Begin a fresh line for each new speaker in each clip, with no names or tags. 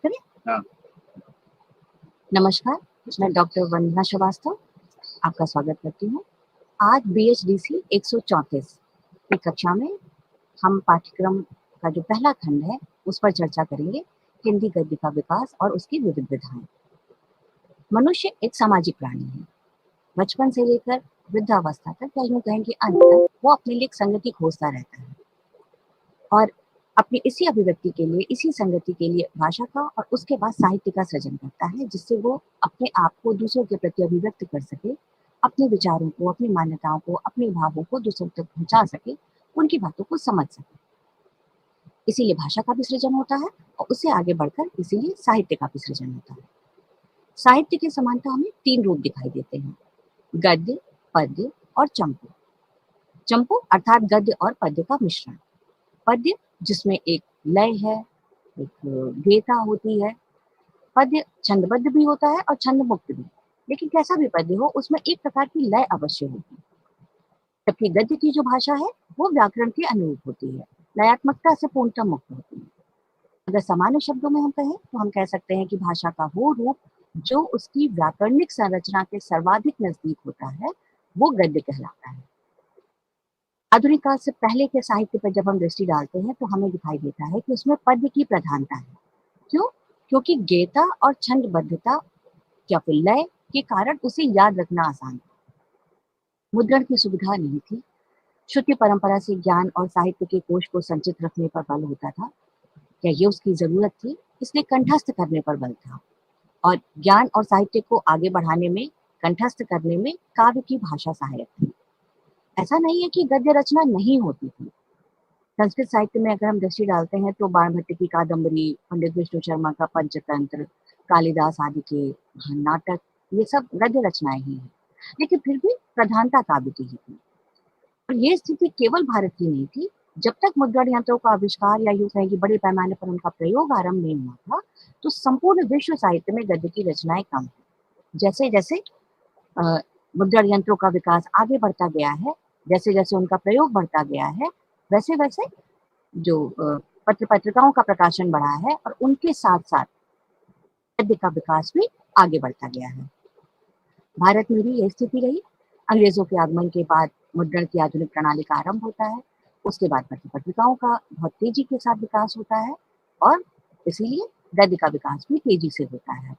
करें?
हाँ।
नमस्कार, मैं डॉक्टर वंदना श्रीवास्तव आपका स्वागत करती हूँ। आज BHDC 134 की कक्षा में हम पाठ्यक्रम का जो पहला खंड है उस पर चर्चा करेंगे, हिंदी गद्य का विकास और उसकी विविध विधाएं। मनुष्य एक सामाजिक प्राणी है। बचपन से लेकर वृद्धावस्था तक या यूं कहें कि अंत तक वो अपने लिए एक संगति खोजता रहता है और अपनी इसी अभिव्यक्ति के लिए, इसी संगति के लिए भाषा का और उसके बाद साहित्य का सृजन करता है, जिससे वो अपने आप को दूसरों के प्रति अभिव्यक्त कर सके, अपने विचारों को, अपनी मान्यताओं को, अपने भावों को दूसरों तक पहुंचा सके, उनकी बातों को समझ सके। इसीलिए भाषा का भी सृजन होता है और उससे आगे बढ़कर इसीलिए साहित्य का भी सृजन होता है। साहित्य की समानता हमें 3 रूप दिखाई देते हैं: गद्य, पद्य और चंपू। चंपू अर्थात गद्य और पद्य का मिश्रण। पद्य जिसमें एक लय है, एक गेयता होती है। पद्य छंदबद्ध भी होता है और छंद मुक्त भी, लेकिन कैसा भी पद्य हो उसमें एक प्रकार की लय अवश्य होगी। जबकि गद्य की जो भाषा है वो व्याकरण के अनुरूप होती है, लयात्मकता से पूर्णतः मुक्त होती है। अगर सामान्य शब्दों में हम कहें तो हम कह सकते हैं कि भाषा का वो रूप जो उसकी व्याकरणिक संरचना के सर्वाधिक नजदीक होता है वो गद्य कहलाता है। आधुनिक काल से पहले के साहित्य पर जब हम दृष्टि डालते हैं तो हमें दिखाई देता है कि उसमें पद्य की प्रधानता है। क्यों? क्योंकि गेयता और छंदबद्धता या फिर लय के कारण उसे याद रखना आसान था। मुद्रण की सुविधा नहीं थी। श्रुति परंपरा से ज्ञान और साहित्य के कोश को संचित रखने पर बल होता था, या ये उसकी जरूरत थी, इसलिए कंठस्थ करने पर बल था। और ज्ञान और साहित्य को आगे बढ़ाने में, कंठस्थ करने में काव्य की भाषा सहायक थी। ऐसा नहीं है कि गद्य रचना नहीं होती थी। संस्कृत साहित्य में अगर हम दृष्टि डालते हैं तो बाणभट्ट की कादम्बरी, पंडित विष्णु शर्मा का पंचतंत्र, कालिदास आदि के नाटक, ये सब गद्य रचनाएं ही हैं। लेकिन फिर भी प्रधानता काव्य की ही थी। और ये स्थिति केवल भारत की नहीं थी। जब तक मुद्रण यंत्रों का आविष्कार या यूं कहें कि बड़े पैमाने पर उनका प्रयोग आरंभ नहीं हुआ था, तो संपूर्ण विश्व साहित्य में गद्य की रचनाएं कम थी। जैसे जैसे मुद्रण यंत्रों का विकास आगे बढ़ता गया है, जैसे जैसे उनका प्रयोग बढ़ता गया है, वैसे वैसे जो पत्र पत्रिकाओं का प्रकाशन बढ़ा है और उनके साथ साथ गद्य का विकास भी आगे बढ़ता गया है। भारत में भी यह स्थिति रही। अंग्रेजों के आगमन के बाद मुद्रण की आधुनिक प्रणाली का आरंभ होता है। उसके बाद पत्र पत्रिकाओं का बहुत तेजी के साथ विकास होता है और इसीलिए गद्य का विकास भी तेजी से होता है।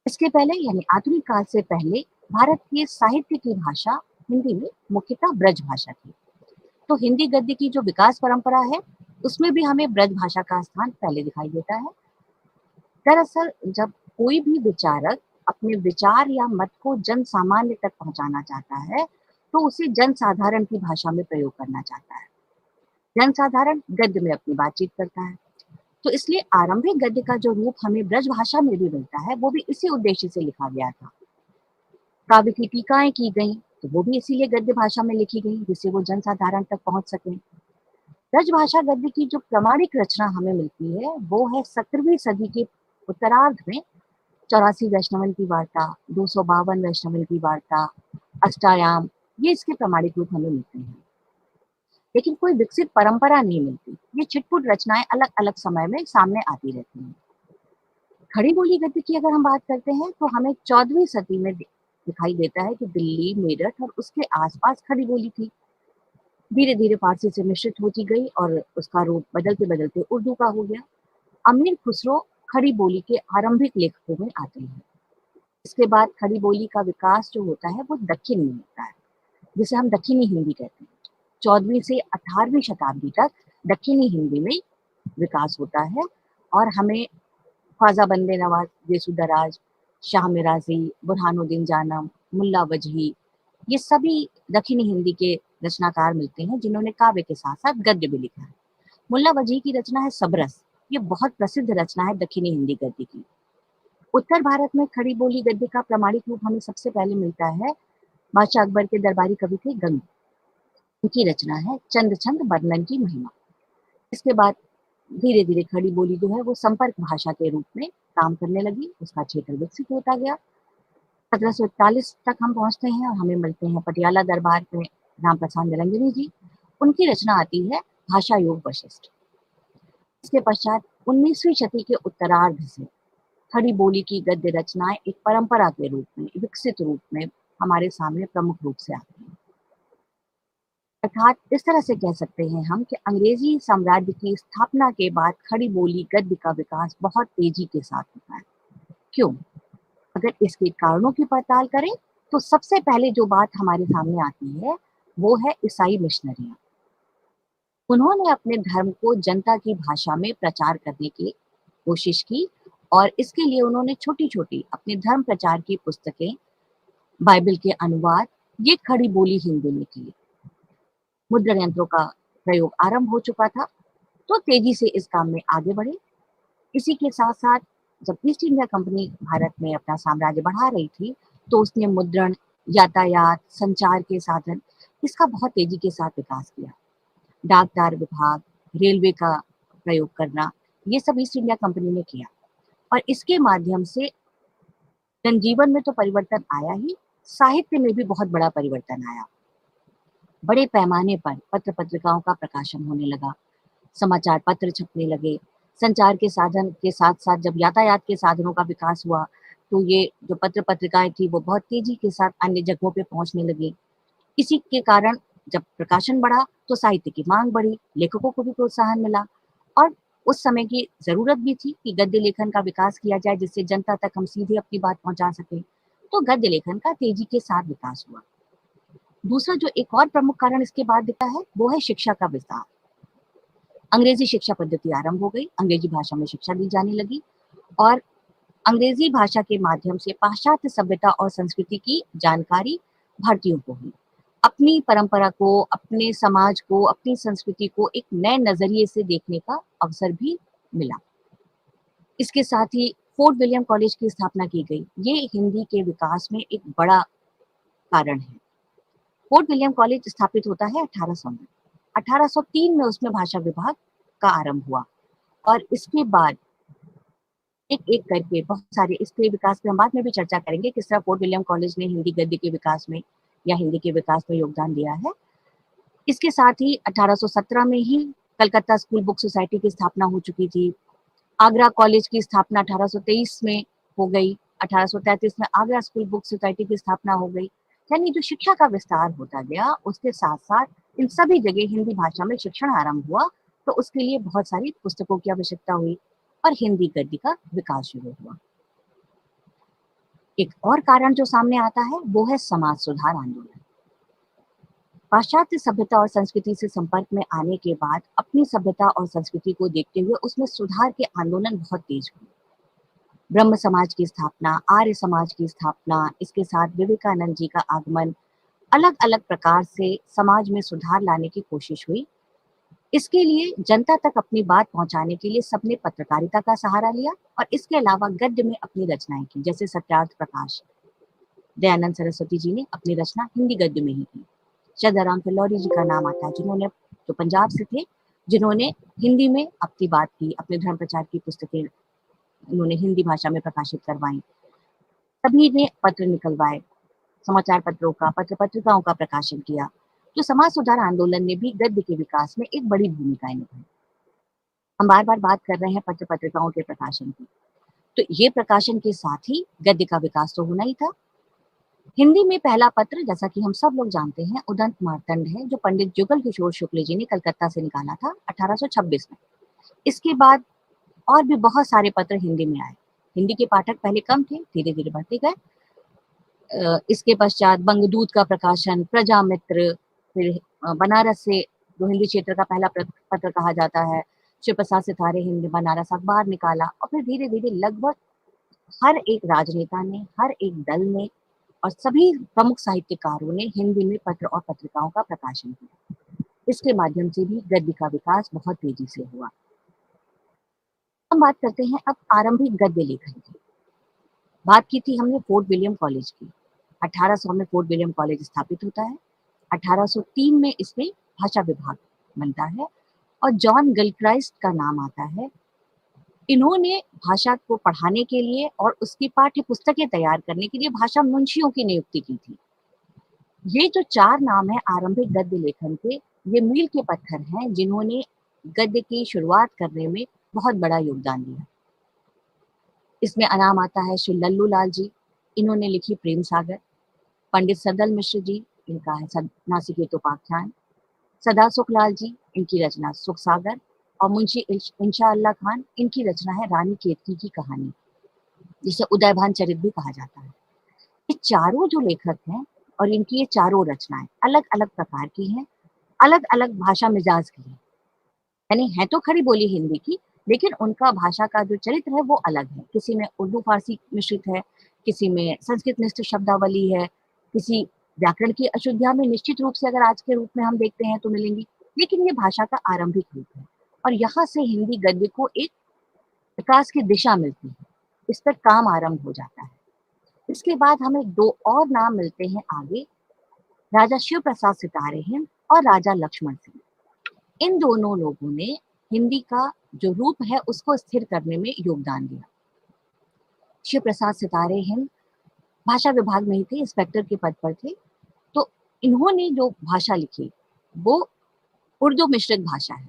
इसके पहले यानी आधुनिक काल से पहले भारत के साहित्य की भाषा हिंदी में मुख्यतः ब्रज भाषा थी। तो हिंदी गद्य की जो विकास परंपरा है उसमें भी हमें ब्रज भाषा का स्थान पहले दिखाई देता है। दरअसल जब कोई भी विचारक अपने विचार या मत को जन सामान्य तक पहुंचाना चाहता है तो उसे जन साधारण की भाषा में प्रयोग करना चाहता है। जन साधारण गद्य में अपनी बातचीत करता है। तो इसलिए आरंभिक गद्य का जो रूप हमें ब्रज भाषा में भी मिलता है वो भी इसी उद्देश्य से लिखा गया था। काव्य की टीकाएं की गई तो वो भी इसीलिए गद्य भाषा में लिखी गई जिससे वो जन साधारण तक पहुंच सके। ब्रजभाषा गद्य की जो प्रामाणिक रचना हमें मिलती है वो है 17वीं सदी के उत्तरार्ध में 84 वैष्णवन की वार्ता, 252 वैष्णवन की वार्ता, अष्टायाम, ये इसके प्रामाणिक रूप हमें मिलते हैं। लेकिन कोई विकसित परंपरा नहीं मिलती। ये छिटपुट रचनाएं अलग अलग समय में सामने आती रहती हैं। खड़ी बोली गद्य की अगर हम बात करते हैं तो हमें 14वीं सदी में दिखाई देता है कि दिल्ली, मेरठ और उसके आसपास खड़ी बोली थी। धीरे धीरे फारसी से मिश्रित होती गई और उसका रूप बदलते बदलते उर्दू का हो गया। अमीर खुसरो खड़ी बोली के आरंभिक लेखकों में आते हैं। इसके बाद खड़ी बोली का विकास जो होता है वो दक्षिण में होता है, जिसे हम दक्षिणी हिंदी कहते हैं। 14वीं से 18वीं शताब्दी तक दक्षिणी हिंदी में विकास होता है और हमें ख्वाजा बंदे नवाज, देसू दराज, शाह मिराजी, बुरहानुद्दीन जानम, मुल्ला वजही, ये सभी दक्षिणी हिंदी के रचनाकार मिलते हैं जिन्होंने काव्य के साथ साथ गद्य भी लिखा है। मुल्ला वजही की रचना है सबरस। ये बहुत प्रसिद्ध रचना है दक्षिणी हिंदी गद्य की। उत्तर भारत में खड़ी बोली गद्य का प्रामाणिक रूप हमें सबसे पहले मिलता है बादशाह अकबर के दरबारी कवि थे गंग। उनकी रचना है चंद छंद वर्णन की महिमा। इसके बाद धीरे धीरे खड़ी बोली जो है वो संपर्क भाषा के रूप में काम करने लगी, उसका क्षेत्र विकसित होता गया। 1741 तक हम पहुंचते हैं और हमें मिलते हैं पटियाला दरबार में राम प्रसाद निरंजनी जी। उनकी रचना आती है भाषा योग वशिष्ठ। इसके पश्चात 19वीं शती के उत्तरार्ध से खड़ी बोली की गद्य रचनाएं एक परंपरा के रूप में, विकसित रूप में हमारे सामने प्रमुख रूप से आती हैं। अर्थात इस तरह से कह सकते हैं हम कि अंग्रेजी साम्राज्य की स्थापना के बाद खड़ी बोली गद्य का विकास बहुत तेजी के साथ होता है। क्यों? अगर इसके कारणों की पड़ताल करें तो सबसे पहले जो बात हमारे सामने आती है वो है ईसाई मिशनरियां। उन्होंने अपने धर्म को जनता की भाषा में प्रचार करने की कोशिश की और इसके लिए उन्होंने छोटी-छोटी अपने धर्म प्रचार की पुस्तकें, बाइबल के अनुवाद, ये खड़ी बोली हिंदी में की। मुद्रण यंत्रों का प्रयोग आरंभ हो चुका था, तो तेजी से इस काम में आगे बढ़े। इसी के साथ-साथ जब ईस्ट इंडिया कंपनी भारत में अपना साम्राज्य बढ़ा रही थी, तो उसने मुद्रण, यातायात, संचार के साधन, इसका बहुत तेजी के साथ विकास किया। डाकतार विभाग, रेलवे का प्रयोग करना, ये सब ईस्ट इंडिया कंपनी ने किया और इसके माध्यम से जनजीवन में तो परिवर्तन आया ही, साहित्य में भी बहुत बड़ा परिवर्तन आया। बड़े पैमाने पर पत्र-पत्रिकाओं का प्रकाशन होने लगा, समाचार पत्र छपने लगे, संचार के साधन के साथ-साथ जब यातायात के साधनों का विकास हुआ, तो ये जो पत्र-पत्रिकाएँ थी, वो बहुत तेज़ी के साथ अन्य जगहों पे पहुँचने लगी। इसी के कारण जब प्रकाशन बढ़ा तो साहित्य की मांग बढ़ी, लेखकों को भी प्रोत्साहन मिला और उस समय की ज़रूरत भी थी कि गद्य लेखन का विकास किया जाए जिससे जनता तक हम सीधे अपनी बात पहुँचा सकें। तो गद्य लेखन का तेज़ी के साथ विकास हुआ। दूसरा जो एक और प्रमुख कारण इसके बाद दिखा है, वो है शिक्षा का विस्तार। अंग्रेजी शिक्षा पद्धति आरंभ हो गई, अंग्रेजी भाषा में शिक्षा दी जाने लगी और अंग्रेजी भाषा के माध्यम से पाश्चात्य सभ्यता और संस्कृति की जानकारी भारतीयों को हुई। अपनी परंपरा को, अपने समाज को, अपनी संस्कृति को एक नए नज़रिए से देखने का अवसर भी मिला। इसके साथ ही फोर्ट विलियम कॉलेज की स्थापना की गई। ये हिंदी के विकास में एक बड़ा कारण है। फोर्ट विलियम कॉलेज स्थापित होता है 1800 में। 1803 में उसमें भाषा विभाग का आरंभ हुआ और इसके बाद एक-एक करके बहुत सारे इसके विकास पे हम बाद में भी चर्चा करेंगे, किस तरह फोर्ट विलियम कॉलेज ने हिंदी गद्य के विकास में या हिंदी के विकास में योगदान दिया है। इसके साथ ही 1817 में ही कलकत्ता स्कूल बुक सोसाइटी की स्थापना हो चुकी थी। आगरा कॉलेज की स्थापना 1823 में हो गई। 1833 में आगरा स्कूल बुक सोसाइटी की स्थापना हो गई। यानी जो शिक्षा का विस्तार होता गया, उसके साथ-साथ इन सभी जगह हिंदी भाषा में शिक्षण आरंभ हुआ, तो उसके लिए बहुत सारी पुस्तकों की आवश्यकता हुई और हिंदी गद्य का विकास शुरू हुआ। एक और कारण जो सामने आता है, वो है समाज सुधार आंदोलन। पाश्चात्य सभ्यता और संस्कृति से संपर्क में आने के बाद अपनी सभ्यता और संस्कृति को देखते हुए उसमें सुधार के आंदोलन बहुत तेज हुए। ब्रह्म समाज की स्थापना, आर्य समाज की स्थापना, इसके साथ विवेकानंद जी का आगमन, अलग-अलग प्रकार से समाज में सुधार लाने की कोशिश हुई। इसके लिए जनता तक अपनी बात पहुंचाने के लिए सबने पत्रकारिता का सहारा लिया और इसके अलावा गद्य में अपनी रचनाएं की, जैसे सत्यार्थ प्रकाश। दयानंद सरस्वती जी ने अपनी रचना हिंदी गद्य में ही की। चंद्रराम फिल्लौरी जी का नाम आता है, जिन्होंने जो पंजाब से थे, जिन्होंने हिंदी में अपनी बात की, अपने धर्म प्रचार की पुस्तकें उन्होंने हिंदी भाषा में प्रकाशित करवाई। सभी ने पत्र निकलवाए, समाचार पत्रों का, पत्र-पत्रिकाओं का प्रकाशन किया। तो समाज सुधार आंदोलन ने भी गद्य के विकास में एक बड़ी भूमिका निभाई। हम बार-बार बात कर रहे हैं पत्र-पत्रिकाओं के प्रकाशन की, तो ये प्रकाशन के साथ ही गद्य का विकास तो होना ही था। हिंदी में पहला पत्र, जैसा कि हम सब लोग जानते हैं, उदंत मार्तंड है, जो पंडित जुगल किशोर शुक्ल जी ने कलकत्ता से निकाला था 1826 में। इसके बाद और भी बहुत सारे पत्र हिंदी में आए। हिंदी के पाठक पहले कम थे, धीरे-धीरे बढ़ते गए। इसके पश्चात बंगदूत का प्रकाशन, प्रजामित्र, फिर बनारस से जो हिंदी क्षेत्र का पहला पत्र कहा जाता है, शिव प्रसाद सितारे हिंद बनारस अखबार निकाला और फिर धीरे-धीरे लगभग हर एक राजनेता ने, हर एक दल ने और सभी प्रमुख साहित्यकारों ने हिंदी में पत्र और पत्रिकाओं का प्रकाशन किया। इसके माध्यम से भी गद्य का विकास बहुत तेजी से हुआ। हम बात करते हैं अब आरंभिक गद्य लेखन की। बात की थी हमने फोर्ट विलियम कॉलेज की। 1800 में फोर्ट विलियम कॉलेज स्थापित होता है। 1803 में इसमें भाषा विभाग बनता है और जॉन गिलक्राइस्ट का नाम आता है। इन्होंने भाषा को पढ़ाने के लिए और उसकी पाठ्य पुस्तकें तैयार करने के लिए भाषा मुंशियों की नियुक्ति की थी। ये जो 4 नाम है आरंभिक गद्य लेखन के, ये मील के पत्थर हैं जिन्होंने गद्य की शुरुआत करने में बहुत बड़ा योगदान दिया। इसमें नाम आता है श्री लल्लू लाल जी, इन्होंने लिखी प्रेम सागर। पंडित सदल मिश्र जी, इनका है नासिकेत उपाख्यान। सदा सुख लाल जी, इनकी रचना सुख सागर। और मुंशी इंशा अल्लाह खान, इनकी रचना है रानी केतकी की कहानी, जिसे उदयभान चरित भी कहा जाता है। ये चारों जो लेखक हैं और इनकी ये चारों रचनाएं अलग अलग प्रकार की हैं, अलग अलग भाषा मिजाज की हैं। यानी है तो खड़ी बोली हिंदी की, लेकिन उनका भाषा का जो चरित्र है वो अलग है। किसी में उर्दू फारसी मिश्रित है, किसी में संस्कृत निष्ठ शब्दावली है, किसी व्याकरण की अशुद्धियां में निश्चित रूप से अगर आज के रूप में हम देखते हैं तो मिलेंगी, लेकिन ये भाषा का आरंभिक रूप है और यहाँ से हिंदी गद्य को एक विकास की दिशा मिलती है। इस पर काम आरंभ हो जाता है। इसके बाद हमें दो और नाम मिलते हैं आगे, राजा शिव प्रसाद सितारे हिंद और राजा लक्ष्मण सिंह। इन दोनों लोगों ने हिंदी का जो रूप है उसको स्थिर करने में योगदान दिया। शिव प्रसाद सितारे हिंद भाषा विभाग में ही थे, इंस्पेक्टर के पद पर थे। तो इन्होंने जो भाषा लिखी वो उर्दू मिश्रित भाषा है।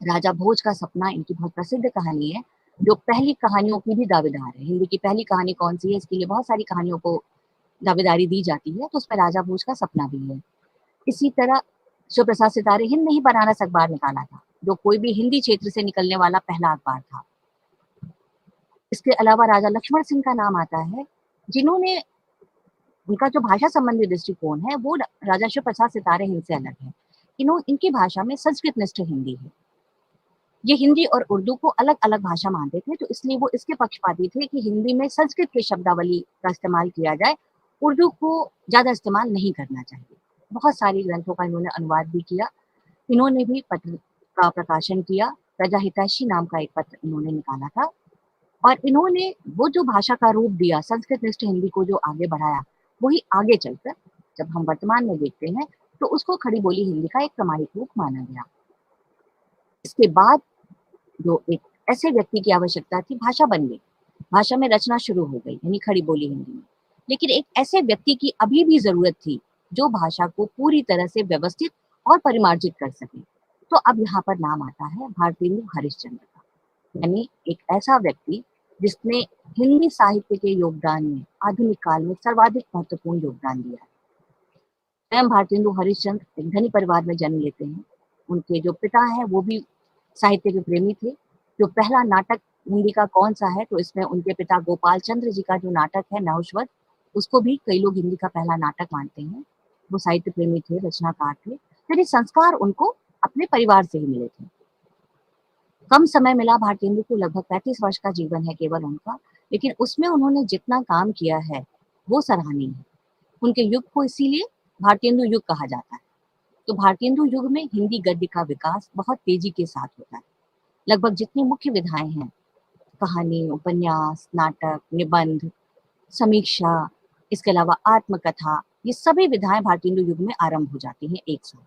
राजा भोज का सपना इनकी बहुत प्रसिद्ध कहानी है, जो पहली कहानियों की भी दावेदार है। हिंदी की पहली कहानी कौन सी है, इसके लिए बहुत सारी कहानियों को दावेदारी दी जाती है, तो उसमें राजा भोज का सपना भी है। इसी तरह शिव प्रसाद सितारे हिंद ने ही बनारस अखबार निकाला था, जो कोई भी हिंदी क्षेत्र से निकलने वाला पहला अखबार था। इसके अलावा राजा लक्ष्मण सिंह का नाम आता है, जिन्होंने उनका जो भाषा संबंधी दृष्टिकोण है वो राजा शिव प्रसाद सितारे हिंद से अलग है। इनकी भाषा में संस्कृत निष्ठ हिंदी है। ये हिंदी और उर्दू को अलग अलग भाषा मानते थे, तो इसलिए वो इसके पक्षपाती थे कि हिंदी में संस्कृत की शब्दावली का इस्तेमाल किया जाए, उर्दू को ज्यादा इस्तेमाल नहीं करना चाहिए। बहुत सारी ग्रंथों का इन्होंने अनुवाद भी किया। इन्होंने भी पत्र का प्रकाशन किया, प्रजा हितैषी नाम का एक पत्र इन्होंने निकाला था। और इन्होंने वो जो भाषा का रूप दिया, संस्कृत निष्ठ हिंदी को जो आगे बढ़ाया, वही आगे चलकर जब हम वर्तमान में देखते हैं तो उसको खड़ी बोली हिंदी का एक प्रमाणिक रूप माना गया। इसके बाद जो एक ऐसे व्यक्ति की आवश्यकता थी, भाषा बन गई, भाषा में रचना शुरू हो गई, यानी खड़ी बोली हिंदी में। लेकिन एक ऐसे व्यक्ति की अभी भी जरूरत थी जो भाषा को पूरी तरह से व्यवस्थित और परिमार्जित कर सके। तो अब यहाँ पर नाम आता है भारतेंदु हरिश्चंद्र का, यानी एक ऐसा व्यक्ति जिसने हिंदी साहित्य के योगदान में आधुनिक काल में सर्वाधिक महत्वपूर्ण योगदान दिया है। स्वयं भारतेंदु हरिश्चंद्र एक धनी परिवार में जन्म लेते हैं। उनके जो पिता हैं वो भी साहित्य के प्रेमी थे। जो पहला नाटक हिंदी का कौन सा है, तो इसमें उनके पिता गोपाल चंद्र जी का जो नाटक है नहुषवध, उसको भी कई लोग हिंदी का पहला नाटक मानते हैं। वो साहित्य प्रेमी थे, रचनाकार थे। फिर ये संस्कार उनको अपने परिवार से ही मिले थे। कम समय मिला भारतेंदु को, लगभग 35 वर्ष का जीवन है केवल उनका, लेकिन उसमें उन्होंने जितना काम किया है वो सराहनीय है। उनके युग को इसीलिए भारतेंदु युग कहा जाता है। तो भारतेंदु युग में हिंदी गद्य का विकास बहुत तेजी के साथ होता है। लगभग जितनी मुख्य विधाएं हैं, कहानी, उपन्यास, नाटक, निबंध, समीक्षा, इसके अलावा आत्मकथा, ये सभी विधाएं भारतेंदु युग में आरंभ हो जाती हैं एक साथ।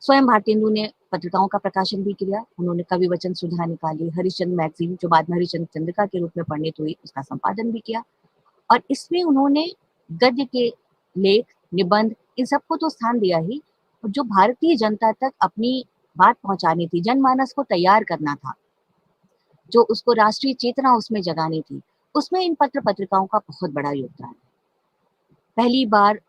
स्वयं भारतेंदु ने पत्रिकाओं का प्रकाशन भी किया। उन्होंने कवि वचन सुधा निकाली, हरिश्चंद्र मैगजीन जो बाद में हरिश्चंद्र चंद्रिका के रूप में परिणित हुई, उसका संपादन भी किया। और इसमें उन्होंने गद्य के लेख, निबंध, इन सबको तो स्थान दिया ही, और जो भारतीय जनता तक अपनी बात पहुंचानी थी, जनमानस को तैयार करना था, जो उसको राष्ट्रीय चेतना उसमें जगानी थी, उसमें इन पत्र पत्रिकाओं का बहुत बड़ा योगदान है। पहली बार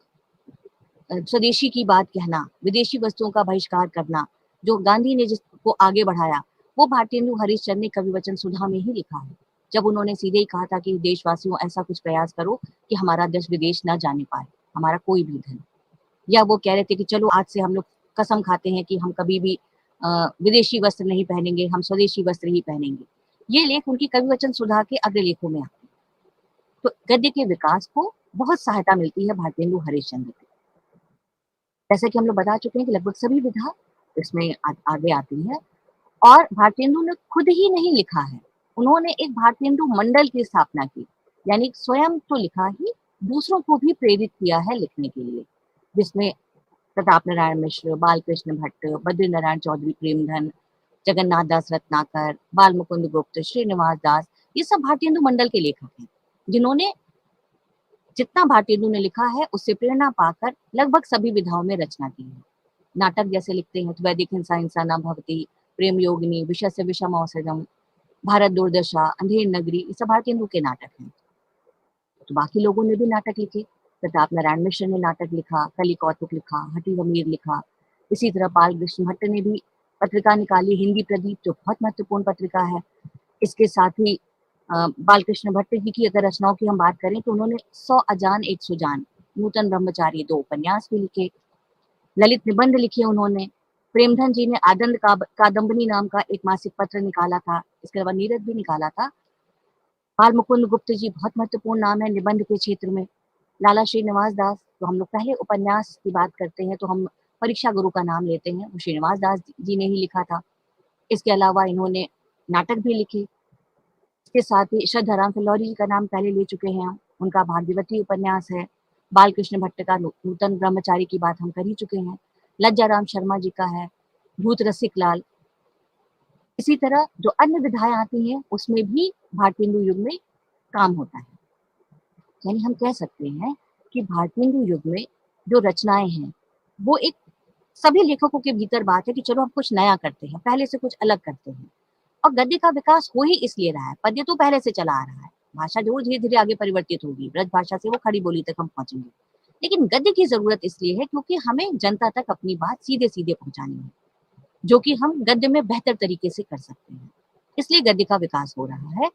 स्वदेशी की बात कहना, विदेशी वस्तुओं का बहिष्कार करना, जो गांधी ने जिसको आगे बढ़ाया, वो भारतेंदु हरिश्चंद्र ने कवि वचन सुधा में ही लिखा है। जब उन्होंने सीधे ही कहा था कि देशवासियों ऐसा कुछ प्रयास करो कि हमारा देश विदेश ना जाने पाए, हमारा कोई भी धन। या वो कह रहे थे कि चलो आज से हम लोग कसम खाते हैं कि हम कभी भी विदेशी वस्त्र नहीं पहनेंगे, हम स्वदेशी वस्त्र ही पहनेंगे। ये लेख उनकी कवि वचन सुधा के अग्र लेखों में आते हैं। तो गद्य के विकास को बहुत सहायता मिलती है भारतेंदु हरिश्चंद्र की। जैसा कि हम लोग बता चुके हैं कि लगभग सभी विधा इसमें आगे आती है। और भारतेंदु ने खुद ही नहीं लिखा है, उन्होंने एक भारतेंदु मंडल की स्थापना की, यानी स्वयं तो लिखा ही, दूसरों को भी प्रेरित किया है लिखने के लिए, जिसमें प्रताप नारायण मिश्र, बालकृष्ण भट्ट, बद्री नारायण चौधरी प्रेमधन, जगन्नाथ दास रत्नाकर, बाल मुकुंद गुप्त, श्रीनिवास दास, ये सब भारतेंदु मंडल के लेखक हैं, जिन्होंने जितना भारतेंदु ने लिखा है उससे प्रेरणा पाकर लगभग सभी विधाओं में रचना की है। नाटक जैसे लिखते हैं तो वैदिक हिंसा हिंसा न भवती, प्रेम योगिनी, विषस्य विषम औषधम, भारत दुर्दशा, अंधेर नगरी, ये सब भारतेंदु के नाटक हैं। तो बाकी लोगों ने भी नाटक लिखे। प्रताप नारायण मिश्र ने नाटक लिखा, कली कौतुक लिखा, हठी हमीर लिखा। इसी तरह बालकृष्ण भट्ट ने भी पत्रिका निकाली, हिंदी प्रदीप, जो बहुत महत्वपूर्ण पत्रिका है। इसके साथ ही बालकृष्ण भट्ट जी की अगर रचनाओं की हम बात करें तो उन्होंने 100 अजान 1 सुजान, नूतन ब्रह्मचारी 2 उपन्यास भी लिखे, ललित निबंध लिखे उन्होंने। प्रेमधन जी ने आनंद कादम्बनी नाम का एक मासिक पत्र निकाला था, इसके अलावा नीरद भी निकाला था। बाल मुकुंद गुप्त जी बहुत महत्वपूर्ण नाम है निबंध के क्षेत्र में। लाला श्रीनिवास दास, तो हम लोग पहले उपन्यास की बात करते हैं तो हम परीक्षा गुरु का नाम लेते हैं, वो श्रीनिवास दास जी ने ही लिखा था। इसके अलावा इन्होंने नाटक भी लिखे। इसके साथ ही श्रद्धाराम फिल्लौरी जी का नाम पहले ले चुके हैं हम, उनका भाग्यवती उपन्यास है। बालकृष्ण भट्ट का नूतन ब्रह्मचारी की बात हम कर ही चुके हैं। लज्जाराम शर्मा जी का है भूत रसिक लाल। इसी तरह जो अन्य विधाएं आती हैं उसमें भी भारतेंदु युग में काम होता है। यानी हम कह सकते हैं कि भारतेंदु युग में जो रचनाएं हैं वो एक सभी लेखकों के भीतर बात है कि चलो हम कुछ नया करते हैं, पहले से कुछ अलग करते हैं। और गद्य का विकास हो ही इसलिए रहा है, पद्य तो पहले से चला आ रहा है, भाषा जरूर धीरे धीरे आगे परिवर्तित होगी, ब्रज भाषा से वो खड़ी बोली तक हम पहुंचेंगे, लेकिन गद्य की जरूरत इसलिए है क्योंकि हमें जनता तक अपनी बात सीधे सीधे पहुंचानी है, जो कि हम गद्य में बेहतर तरीके से कर सकते हैं। इसलिए गद्य का विकास हो रहा है।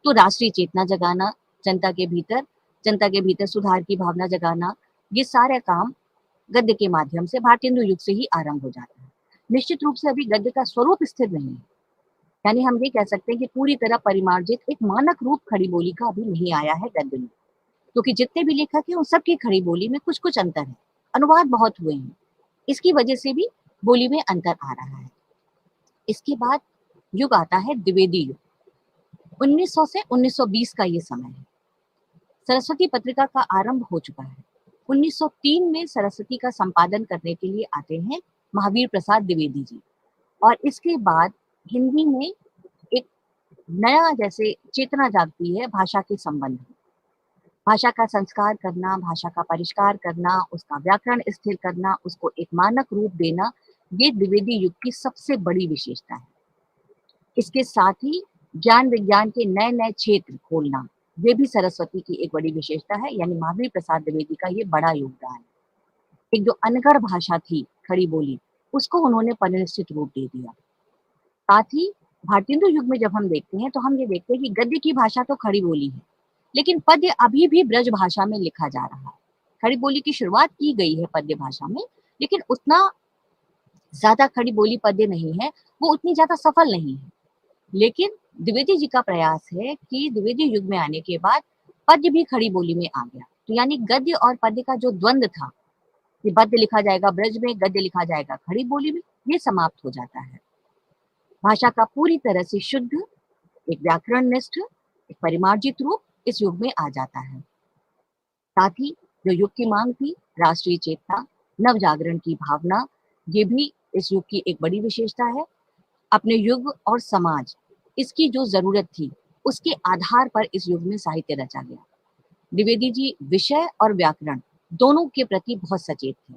तो राष्ट्रीय चेतना जगाना, जनता के भीतर सुधार की भावना जगाना, ये सारे काम गद्य के माध्यम से भारतेंदु युग से ही आरंभ हो जाता है। निश्चित रूप से अभी गद्य का स्वरूप स्थिर नहीं है, यानी हम ये कह सकते हैं कि पूरी तरह परिमार्जित एक मानक रूप खड़ी बोली का अभी नहीं आया है गद्य में, क्योंकि जितने भी लेखक हैं उन सबकी खड़ी बोली में कुछ कुछ अंतर है, अनुवाद बहुत हुए हैं, इसकी वजह से भी बोली में अंतर आ रहा है। इसके बाद युग आता है द्विवेदी युग, 1900 से 1920 का ये समय है। सरस्वती पत्रिका का आरंभ हो चुका है। 1903 में सरस्वती का संपादन करने के लिए आते हैं महावीर प्रसाद द्विवेदी जी, और इसके बाद हिंदी में एक नया जैसे चेतना जागती है भाषा के संबंध में। भाषा का संस्कार करना, भाषा का परिष्कार करना, उसका व्याकरण स्थिर करना, उसको एक मानक रूप देना, ये द्विवेदी युग की सबसे बड़ी विशेषता है। इसके साथ ही ज्ञान विज्ञान के नए नए क्षेत्र खोलना, ये भी सरस्वती की एक बड़ी विशेषता है, यानी महावीर प्रसाद द्विवेदी का ये बड़ा योगदान है। एक जो अनगढ़ भाषा थी खड़ी बोली, उसको उन्होंने परिनिष्ठित रूप दे दिया। साथ ही भारतेंदु युग में जब हम देखते हैं तो हम ये देखते हैं कि गद्य की भाषा तो खड़ी बोली है, लेकिन पद्य अभी भी ब्रज भाषा में लिखा जा रहा है। खड़ी बोली की शुरुआत की गई है पद्य भाषा में, लेकिन उतना ज्यादा खड़ी बोली पद्य नहीं है, वो उतनी ज्यादा सफल नहीं है। लेकिन द्विवेदी जी का प्रयास है कि द्विवेदी युग में आने के बाद पद्य भी खड़ी बोली में आ गया, तो यानी गद्य और पद्य का जो द्वंद था कि पद्य लिखा जाएगा ब्रज में, गद्य लिखा जाएगा खड़ी बोली में, ये समाप्त हो जाता है। भाषा का पूरी तरह से शुद्ध, एक व्याकरण निष्ठ, एक परिमार्जित रूप इस युग में आ जाता है। साथ ही जो युग की मांग थी, राष्ट्रीय चेतना, नव जागरण की भावना, ये भी इस युग की एक बड़ी विशेषता है। अपने युग और समाज, इसकी जो जरूरत थी उसके आधार पर इस युग में साहित्य रचा गया। द्विवेदी जी विषय और व्याकरण दोनों के प्रति बहुत सचेत थे।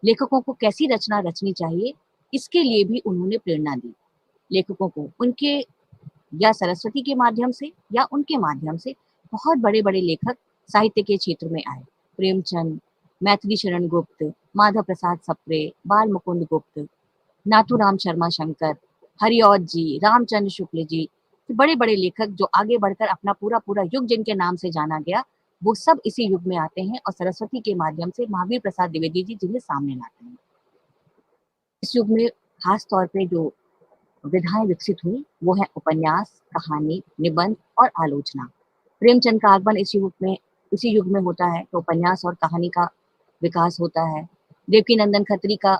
लेखकों को कैसी रचना रचनी चाहिए, इसके लिए भी उन्होंने प्रेरणा दी। लेखकों को उनके या सरस्वती के माध्यम से या उनके माध्यम से बहुत बड़े बड़े लेखक साहित्य के क्षेत्र में आए। प्रेमचंद, मैथिली शरण गुप्त, माधव प्रसाद सप्रे, बाल मुकुंद गुप्त, नाथूराम शर्मा शंकर, हरिऔध जी, रामचंद्र शुक्ल जी, बड़े बड़े लेखक जो आगे बढ़कर अपना पूरा पूरा युग जिनके नाम से जाना गया, वो सब इसी युग में आते हैं और सरस्वती के माध्यम से महावीर प्रसाद द्विवेदी जी जिन्हें सामने लाते हैं। इस युग में खास तौर पे जो विधाएं विकसित हुई वो है उपन्यास, कहानी, निबंध और आलोचना। प्रेमचंद का आगमन इसी युग में होता है, तो उपन्यास और कहानी का विकास होता है। देवकीनंदन खत्री का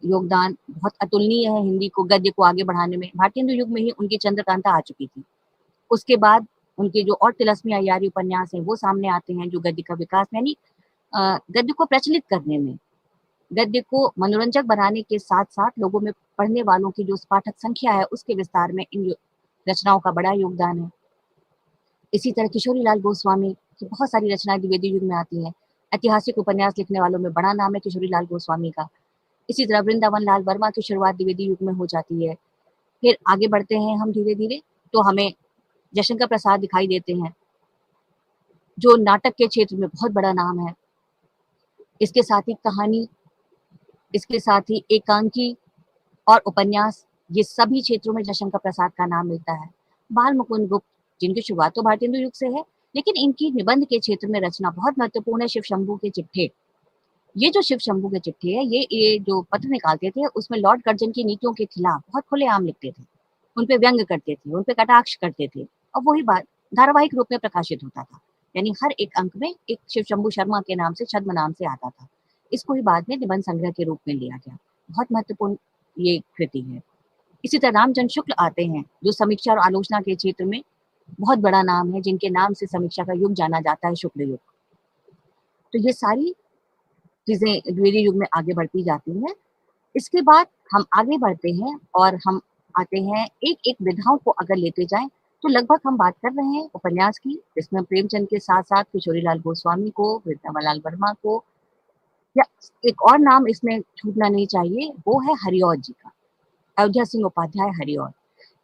योगदान बहुत अतुलनीय है हिंदी को, गद्य को आगे बढ़ाने में। भारतेंदु युग में ही उनकी चंद्रकांता आ चुकी थी, उसके बाद उनके जो और तिलस्मी अय्यारी उपन्यास हैं वो सामने आते हैं, जो गद्य का विकास यानी गद्य को प्रचलित करने में, गद्य को मनोरंजक बनाने के साथ साथ लोगों में पढ़ने वालों की जो पाठक संख्या है उसके विस्तार में इन रचनाओं का बड़ा योगदान है। इसी तरह किशोरी लाल गोस्वामी की बहुत सारी रचनाएं द्विवेदी युग में आती हैं। ऐतिहासिक उपन्यास लिखने वालों में बड़ा नाम है किशोरी लाल गोस्वामी का। इसी तरह वृंदावन लाल वर्मा की शुरुआत द्विवेदी युग में हो जाती है। फिर आगे बढ़ते हैं हम धीरे-धीरे, तो हमें जयशंकर प्रसाद दिखाई देते हैं, जो नाटक के क्षेत्र में बहुत बड़ा नाम है। इसके साथ ही कहानी, इसके साथ ही एकांकी और उपन्यास, ये सभी क्षेत्रों में जयशंकर प्रसाद का नाम मिलता है। बाल मुकुंद गुप्त, जिनकी शुरुआत तो भारतेंदु युग से है, लेकिन इनकी निबंध के क्षेत्र में रचना बहुत महत्वपूर्ण है। शिव शंभू के चिट्ठे, ये जो शिव शंभू के चिट्ठे है, ये जो पत्र निकालते थे, उसमें लॉर्ड कर्जन की नीतियों के खिलाफ बहुत खुलेआम लिखते थे। उन पे व्यंग करते थे, उन पे कटाक्ष करते थे, और वही बात धारावाहिक रूप में प्रकाशित होता था। यानी हर एक अंक में एक शिव शंभू शर्मा के नाम से, छद्म नाम से आता था। इसको ही बाद में निबंध संग्रह के रूप में लिया गया। बहुत महत्वपूर्ण ये कृति है। इसी तरह रामचंद्र शुक्ल आते हैं, जो समीक्षा और आलोचना के क्षेत्र में बहुत बड़ा नाम है, जिनके नाम से समीक्षा का युग जाना जाता है, शुक्ल युग। तो ये सारी चीजें द्विवेदी युग में आगे बढ़ती जाती हैं। इसके बाद हम आगे बढ़ते हैं और हम आते हैं एक-एक विधाओं को अगर लेते जाएँ, तो लगभग हम बात कर रहे हैं उपन्यास की, जिसमें प्रेमचंद के साथ-साथ किशोरीलाल गोस्वामी को, वृंदावन वर्मा को, या एक और नाम इसमें छूटना नहीं चाहिए, वो है हरिऔध जी का, अयोध्या सिंह उपाध्याय हरिऔध।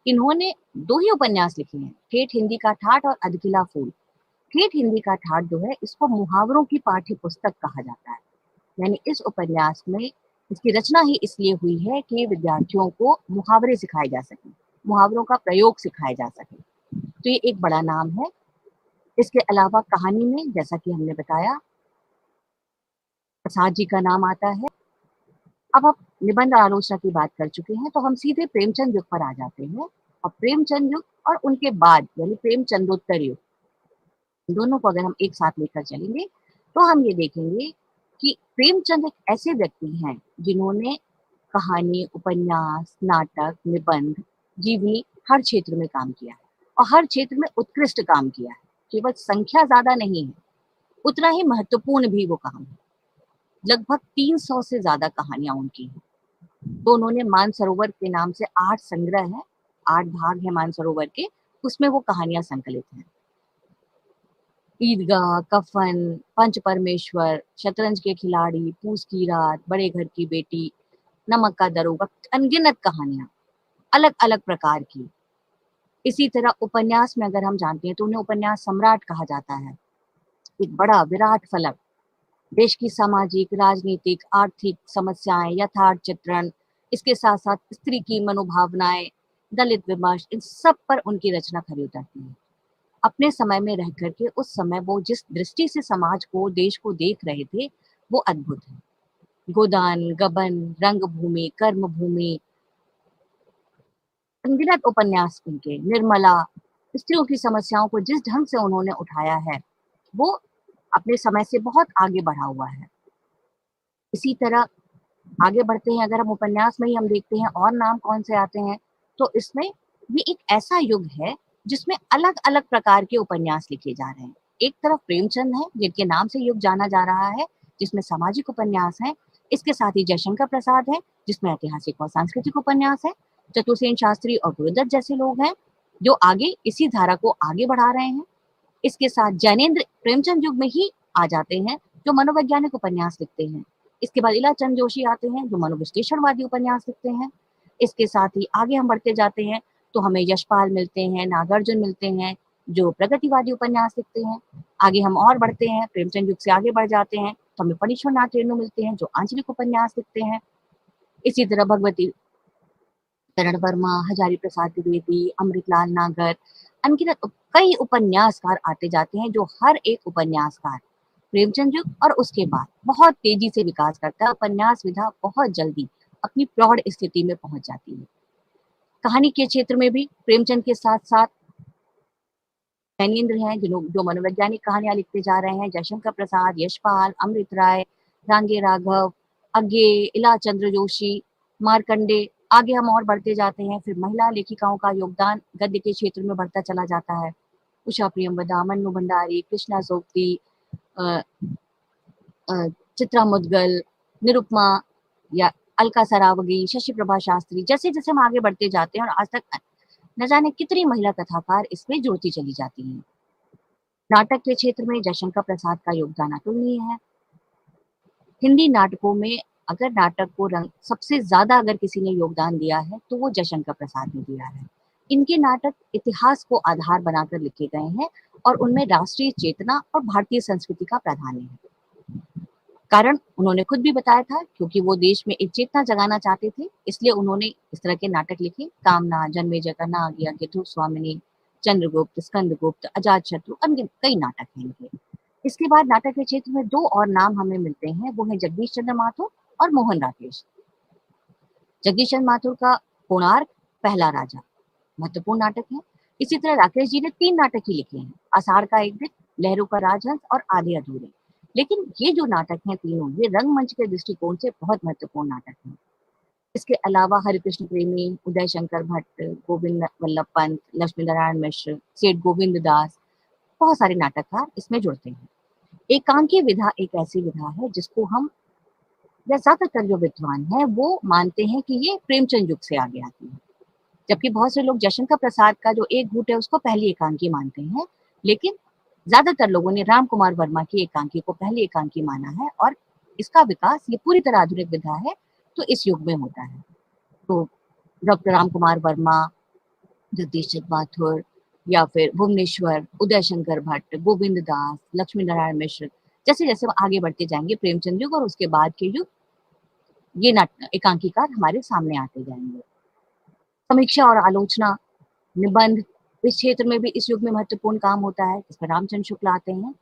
इन्होंने 2 ही उपन्यास लिखे हैं, ठेठ हिंदी का ठाठ और अधकिला फूल। ठेठ हिंदी का ठाठ जो है, इसको मुहावरों की पाठ्य पुस्तक कहा जाता है। यानी इस उपन्यास में इसकी रचना ही इसलिए हुई है कि विद्यार्थियों को मुहावरे सिखाए जा सकें, मुहावरों का प्रयोग सिखाया जा सके। तो ये एक बड़ा नाम है। इसके अलावा कहानी में, जैसा कि हमने बताया, प्रसाद जी का नाम आता है। अब आप निबंध आलोचना की बात कर चुके हैं, तो हम सीधे प्रेमचंद युग पर आ जाते हैं। और प्रेमचंद युग और उनके बाद यानी प्रेमचंदोत्तर युग, दोनों को अगर हम एक साथ लेकर चलेंगे, तो हम ये देखेंगे कि प्रेमचंद एक ऐसे व्यक्ति हैं जिन्होंने कहानी, उपन्यास, नाटक, निबंध, जीवनी हर क्षेत्र में काम किया है, और हर क्षेत्र में उत्कृष्ट काम किया है। केवल संख्या ज़्यादा नहीं है, उतना ही महत्वपूर्ण भी वो काम है। लगभग 300 से ज़्यादा कहानियाँ उनकी हैं। तो उन्होंने मानसरोवर के नाम से 8 संग्रह हैं, 8 भाग हैं मानसरोवर के, उसमें वो कहानियाँ संकलित हैं। ईदगाह, कफन, पंच परमेश्वर, शतरंज के खिलाड़ी, पूस की रात, बड़े घर की बेटी, नमक का दरोगा, अनगिनत कहानियाँ, अलग-अलग प्रकार की। इसी तरह उपन्यास में अगर हम जानते हैं, तो उन्हें उपन्यास सम्राट कहा जाता है। एक बड़ा विराट फलक, देश की सामाजिक, राजनीतिक, आर्थिक समस्याएँ, यथार्थ चित्रण, इसके साथ-साथ स्त्री की मनोभावनाएँ, दलित विमर्श, इन सब पर उनकी रचना खरी उतरती है। अपने समय में रह कर के उस समय वो जिस दृष्टि से समाज को, देश को देख रहे थे, वो अद्भुत है। गोदान, गबन, रंगभूमि, कर्मभूमि, अनगिनत उपन्यास उनके, निर्मला, स्त्रियों की समस्याओं को जिस ढंग से उन्होंने उठाया है, वो अपने समय से बहुत आगे बढ़ा हुआ है। इसी तरह आगे बढ़ते हैं, अगर हम उपन्यास में ही हम देखते हैं और नाम कौन से आते हैं, तो इसमें ये एक ऐसा युग है जिसमें अलग-अलग प्रकार के उपन्यास लिखे जा रहे हैं। एक तरफ प्रेमचंद हैं, जिनके नाम से युग जाना जा रहा है, जिसमें सामाजिक उपन्यास हैं। इसके साथ ही जयशंकर प्रसाद हैं, जिसमें ऐतिहासिक और सांस्कृतिक उपन्यास हैं। चतुर्सेन शास्त्री और गुरुदत्त जैसे लोग हैं, जो आगे इसी धारा को आगे बढ़ा रहे हैं। इसके साथ जैनेंद्र प्रेमचंद युग में ही आ जाते हैं, जो मनोवैज्ञानिक उपन्यास लिखते हैं। इसके बाद इलाचंद जोशी आते हैं, जो मनोविश्लेषणवादी उपन्यास लिखते हैं। इसके साथ ही आगे हम बढ़ते जाते हैं, तो हमें यशपाल मिलते हैं, नागार्जुन मिलते हैं, जो प्रगतिवादी उपन्यास लिखते हैं। आगे हम और बढ़ते हैं, प्रेमचंद युग से आगे बढ़ जाते हैं, तो हमें फणीश्वरनाथ रेणु मिलते हैं, जो आंचलिक उपन्यास लिखते हैं। इसी तरह भगवती चरण वर्मा, हजारी प्रसाद द्विवेदी, अमृतलाल नागर, अनगिनत कई उपन्यासकार आते जाते हैं, जो हर एक उपन्यासकार प्रेमचंद युग और उसके बाद बहुत तेजी से विकास करता है। उपन्यास विधा बहुत जल्दी अपनी प्रौढ़ स्थिति में पहुंच जाती है। कहानी के क्षेत्र में भी प्रेमचंद के साथ-साथ नैनेंद्र हैं, जो मनोवैज्ञानिक कहानियाँ लिखते जा रहे हैं, जयशंकर प्रसाद, यशपाल, अमृत राय, रांगे राघव, अज्ञे, इलाचंद्र जोशी, मार्कंडे, आगे हम और बढ़ते जाते हैं। फिर महिला लेखिकाओं का योगदान गद्य के क्षेत्र में बढ़ता चला जाता है। उषा प्रियंवदा, मन्नू भंडारी, कृष्णा सोबती, अ चित्रा मुद्गल, निरुपमा या अलका सरावगी, शशि प्रभा शास्त्री, जैसे-जैसे हम आगे बढ़ते जाते हैं और आज तक न जाने कितनी महिला कथाकार इसमें जुड़ती चली जाती हैं। नाटक के क्षेत्र में जयशंकर प्रसाद का योगदान अतुलनीय है। हिंदी नाटकों में अगर नाटक को रंग सबसे ज्यादा अगर किसी ने योगदान दिया है तो वो जयशंकर प्रसाद ने दिया है। इनके नाटक इतिहास को आधार बनाकर लिखे गए हैं और उनमें राष्ट्रीय चेतना और भारतीय संस्कृति का प्राधान्य है। कारण उन्होंने खुद भी बताया था, क्योंकि वो देश में एक चेतना जगाना चाहते थे, इसलिए उन्होंने इस तरह के नाटक लिखे। कामना, जन्मेजय का नागिया, गिद्धू स्वामिनी, चंद्रगुप्त, स्कंदगुप्त, अजातशत्रु, अन्य कई नाटक हैं इनके। इसके बाद नाटक के क्षेत्र में दो और नाम हमें मिलते हैं, वो है जगदीश चंद्र माथुर और मोहन राकेश। जगदीश चंद्र माथुर का कोणार्क, पहला राजा महत्वपूर्ण नाटक है। इसी तरह राकेश जी ने 3 नाटक ही लिखे हैं, आषाढ़ का एक दिन, लहरों का राजहंस और आधे अधूरे। लेकिन ये जो नाटक हैं तीनों, ये रंगमंच के दृष्टिकोण से बहुत महत्वपूर्ण नाटक हैं। इसके अलावा हरिकृष्ण प्रेमी, उदय शंकर भट्ट, गोविंद वल्लभ पंत, लक्ष्मी नारायण मिश्र, सेठ गोविंद दास, बहुत सारे नाटककार इसमें जुड़ते हैं। एकांकी विधा एक ऐसी विधा है जिसको हम, या ज्यादातर जो विद्वान हैं वो मानते हैं कि ये प्रेमचंद युग से आगे आती है, जबकि बहुत से लोग जयशंकर प्रसाद का जो एक गुट है उसको पहली एकांकी मानते हैं। लेकिन ज्यादातर लोगों ने राम कुमार वर्मा की एकांकी को पहली एकांकी माना है, और इसका विकास, ये पूरी तरह आधुनिक विधा है तो इस युग में होता है। तो डॉक्टर राम कुमार वर्मा, जगदीश चंद्र माथुर, या फिर भुवनेश्वर, उदय शंकर भट्ट, गोविंद दास, लक्ष्मी नारायण मिश्र, जैसे जैसे हम आगे बढ़ते जाएंगे प्रेमचंद युग और उसके बाद के युग, ये एकांकीकार हमारे सामने आते जाएंगे। समीक्षा और आलोचना, निबंध, इस क्षेत्र में भी इस युग में महत्वपूर्ण काम होता है। इसमें रामचंद्र शुक्ल आते हैं,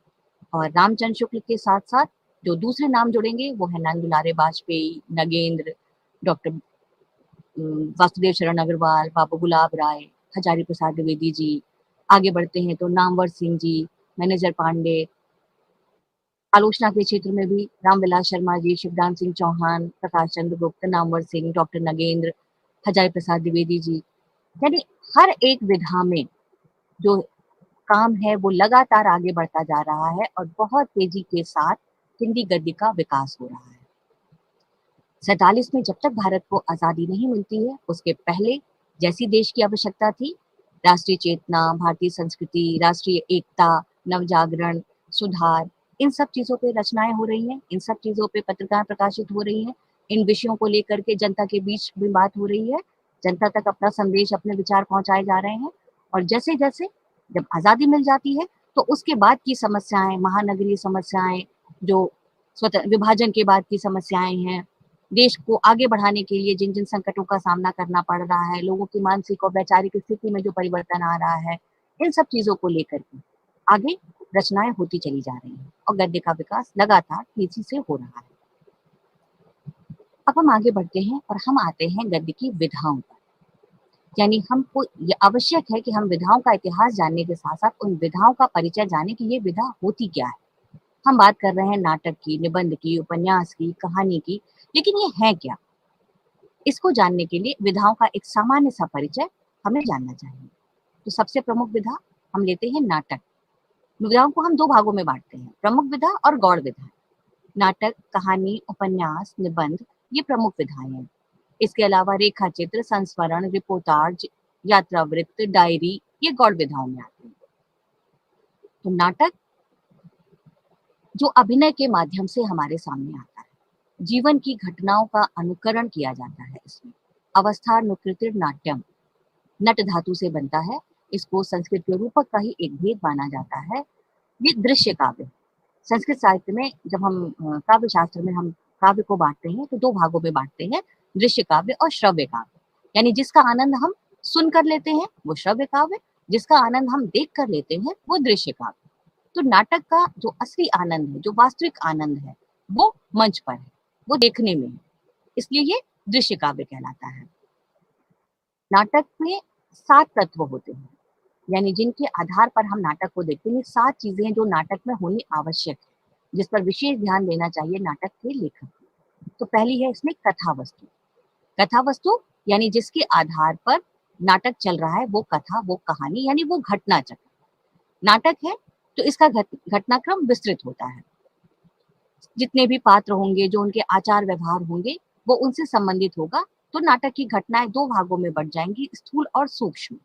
और रामचंद्र शुक्ल के साथ साथ जो दूसरे नाम जुड़ेंगे वो है नंद दुलारे बाजपेयी, नगेंद्र, डॉक्टर वासुदेव शरण अग्रवाल, बाबू गुलाब राय, हजारी प्रसाद द्विवेदी जी। आगे बढ़ते हैं तो नामवर सिंह जी, मैनेजर पांडे। आलोचना के क्षेत्र में भी रामविलास शर्मा जी, शिवदान सिंह चौहान, प्रकाश चंद्र गुप्त, नामवर सिंह, डॉक्टर नगेंद्र, हजारी प्रसाद द्विवेदी जी। यानी हर एक विधा में जो काम है वो लगातार आगे बढ़ता जा रहा है और बहुत तेजी के साथ हिंदी गद्य का विकास हो रहा है। 47 में जब तक भारत को आजादी नहीं मिलती है, उसके पहले जैसी देश की आवश्यकता थी, राष्ट्रीय चेतना, भारतीय संस्कृति, राष्ट्रीय एकता, नवजागरण, सुधार, इन सब चीजों पे रचनाएं हो रही हैं, इन सब चीजों पे पत्रिकाएं प्रकाशित हो रही हैं, इन विषयों को लेकर के जनता के बीच भी बात हो रही है, जनता तक अपना संदेश, अपने विचार पहुंचाए जा रहे हैं। और जैसे जैसे जब आजादी मिल जाती है तो उसके बाद की समस्याएं, महानगरीय समस्याएं, जो स्वतंत्र विभाजन के बाद की समस्याएं हैं, देश को आगे बढ़ाने के लिए जिन जिन संकटों का सामना करना पड़ रहा है, लोगों की मानसिक और वैचारिक स्थिति में जो परिवर्तन आ रहा है, इन सब चीजों को लेकर के आगे रचनाएं होती चली जा रही हैं और गद्य का विकास लगातार तेजी से हो रहा है। अब हम आगे बढ़ते हैं और हम आते हैं गद्य की विधाओं पर। यानी हमको ये आवश्यक है कि हम विधाओं का इतिहास जानने के साथ साथ उन विधाओं का परिचय जाने कि ये विधा होती क्या है। हम बात कर रहे हैं नाटक की, निबंध की, उपन्यास की, कहानी की, लेकिन ये है क्या? इसको जानने के लिए विधाओं का एक सामान्य सा परिचय हमें जानना चाहिए। तो सबसे प्रमुख विधा हम लेते हैं नाटक। विधाओं को हम 2 भागों में बांटते हैं, प्रमुख विधा और गौड़ विधा। नाटक, कहानी, उपन्यास, निबंध, ये प्रमुख विधाएं हैं। इसके अलावा रेखा चित्र, संस्मरण, रिपोर्टाज, यात्रा वृत्त, डायरी, ये गौड़ विधाओं में आते हैं। तो नाटक जो अभिनय के माध्यम से हमारे सामने आता है, जीवन की घटनाओं का अनुकरण किया जाता है। इसमें अवस्थानुकृतिर नाट्यम, नट धातु से बनता है। इसको संस्कृत के रूपक का ही एक भेद माना जाता है। ये दृश्य काव्य, संस्कृत साहित्य में जब हम काव्य शास्त्र में हम काव्य को बांटते हैं तो 2 भागों में बांटते हैं, दृश्य काव्य और श्रव्य काव्य। यानी जिसका आनंद हम सुन कर लेते हैं वो श्रव्य काव्य, जिसका आनंद हम देख कर लेते हैं वो दृश्य काव्य। तो नाटक का जो असली आनंद है, जो वास्तविक आनंद है, वो मंच पर है, वो देखने में है, इसलिए ये दृश्य काव्य कहलाता है। नाटक में 7 तत्व होते हैं, यानी जिनके आधार पर हम नाटक को देखते हैं। 7 चीजें जो नाटक में होनी आवश्यक है, जिस पर विशेष ध्यान देना चाहिए नाटक के लेखक। तो पहली है इसमें कथा वस्तु। कथा वस्तु यानी जिसके आधार पर नाटक चल रहा है, वो कथा, वो कहानी, यानी वो घटना चक्र। नाटक है तो इसका घटनाक्रम विस्तृत होता है, जितने भी पात्र होंगे, जो उनके आचार व्यवहार होंगे, वो उनसे संबंधित होगा। तो नाटक की घटनाएं 2 भागों में बढ़ जाएंगी, स्थूल और सूक्ष्म।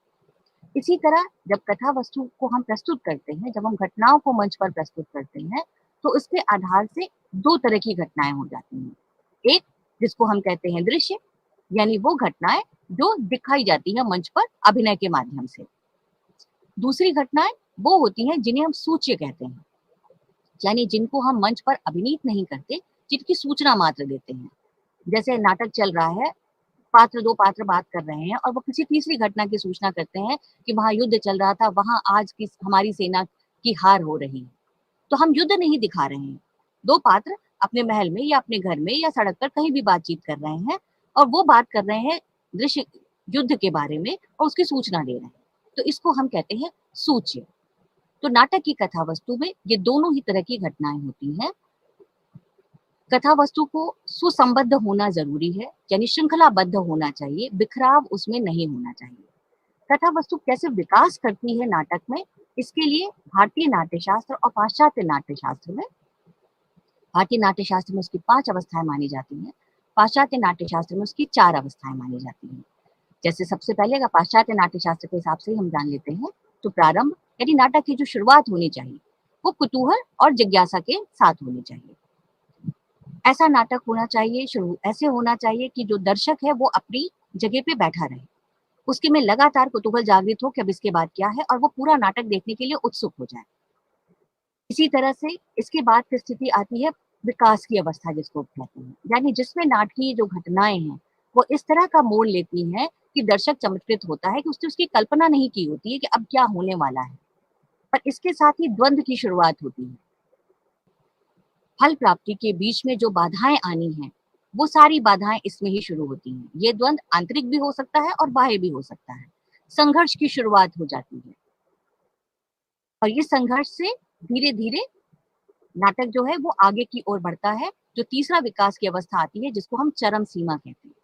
इसी तरह जब कथा वस्तु को हम प्रस्तुत करते हैं, जब हम घटनाओं को मंच पर प्रस्तुत करते हैं, तो उसके आधार से 2 तरह की घटनाएं हो जाती हैं। एक जिसको हम कहते हैं दृश्य, यानी वो घटनाएं जो दिखाई जाती है मंच पर अभिनय के माध्यम से। दूसरी घटनाएं वो होती हैं जिन्हें हम सूच्य कहते हैं, यानी जिनको हम मंच पर अभिनीत नहीं करते, जिनकी सूचना मात्र देते हैं। जैसे नाटक चल रहा है, दो पात्र बात कर रहे हैं और वो किसी तीसरी घटना की सूचना करते हैं कि वहां युद्ध चल रहा था, वहां आज की हमारी सेना की हार हो रही है। तो हम युद्ध नहीं दिखा रहे हैं, दो पात्र अपने महल में या अपने घर में या सड़क पर कहीं भी बातचीत कर रहे हैं और वो बात कर रहे हैं दृश्य युद्ध के बारे में और उसकी सूचना दे रहे हैं, तो इसको हम कहते हैं सूच्य। तो नाटक की कथा वस्तु में ये दोनों ही तरह की घटनाएं होती हैं। कथा वस्तु को सुसंबद्ध होना जरूरी है, यानी श्रृंखलाबद्ध होना चाहिए, बिखराव उसमें नहीं होना चाहिए। कथा वस्तु कैसे विकास करती है नाटक में, इसके लिए भारतीय नाट्यशास्त्र और पाश्चात्य नाट्यशास्त्र में, भारतीय नाट्यशास्त्र में उसकी 5 अवस्थाएं मानी जाती हैं, पाश्चात्य नाट्यशास्त्र में उसकी 4 अवस्थाएं मानी जाती हैं। जैसे सबसे पहले अगर पाश्चात्य नाट्यशास्त्र के हिसाब से हम जान लेते हैं, तो प्रारंभ यानी नाटक की जो शुरुआत होनी चाहिए वो कुतूहल और जिज्ञासा के साथ होनी चाहिए। ऐसा नाटक होना चाहिए, शुरू ऐसे होना चाहिए कि जो दर्शक है वो अपनी जगह पे बैठा रहे, उसके में लगातार कुतूहल जागृत हो कि अब इसके बाद क्या है, और वो पूरा नाटक देखने के लिए उत्सुक हो जाए। इसी तरह से इसके बाद की स्थिति आती है विकास की अवस्था, जिसको कहते हैं, यानी जिसमें नाटकीय जो घटनाएं हैं वो इस तरह का मोड़ लेती हैं कि दर्शक चमत्कृत होता है कि उसने उसकी कल्पना नहीं की होती है कि अब क्या होने वाला है। पर इसके साथ ही द्वंद्व की शुरुआत होती है। फल प्राप्ति के बीच में जो बाधाएं आनी हैं, वो सारी बाधाएं इसमें ही शुरू होती हैं। ये द्वंद्व आंतरिक भी हो सकता है और बाह्य भी हो सकता है। संघर्ष की शुरुआत हो जाती है और ये संघर्ष से धीरे धीरे नाटक जो है वो आगे की ओर बढ़ता है। जो तीसरा विकास की अवस्था आती है जिसको हम चरम सीमा कहते हैं।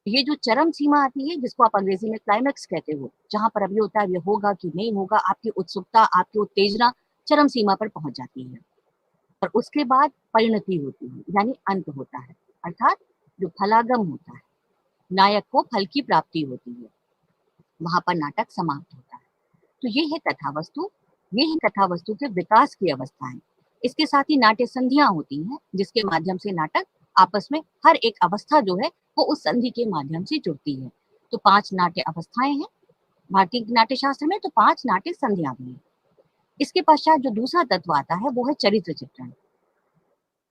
ये जो चरम सीमा आती है, जिसको आप अंग्रेजी में क्लाइमेक्स कहते हो, जहां पर अब ये होता है ये होगा कि नहीं होगा, आपकी उत्सुकता, आपकी उत्तेजना चरम सीमा पर पहुंच जाती है और उसके बाद परिणति होती है, यानी अंत होता है। अर्थात जो फलागम होता है, नायक को फल की प्राप्ति होती है, वहां पर नाटक समाप्त होता है। तो ये है कथा वस्तु, ये है कथा वस्तु के विकास की अवस्थाएं। इसके साथ ही नाट्य संधियां होती हैं, जिसके माध्यम से नाटक आपस में हर एक अवस्था जो है वो उस संधि के माध्यम से जुड़ती है। तो 5 नाट्य अवस्थाएं हैं भारतीय नाट्य शास्त्र में, तो 5 नाट्य संधियां भी हैं। इसके पश्चात जो दूसरा तत्व आता है वो है चरित्र चित्रण।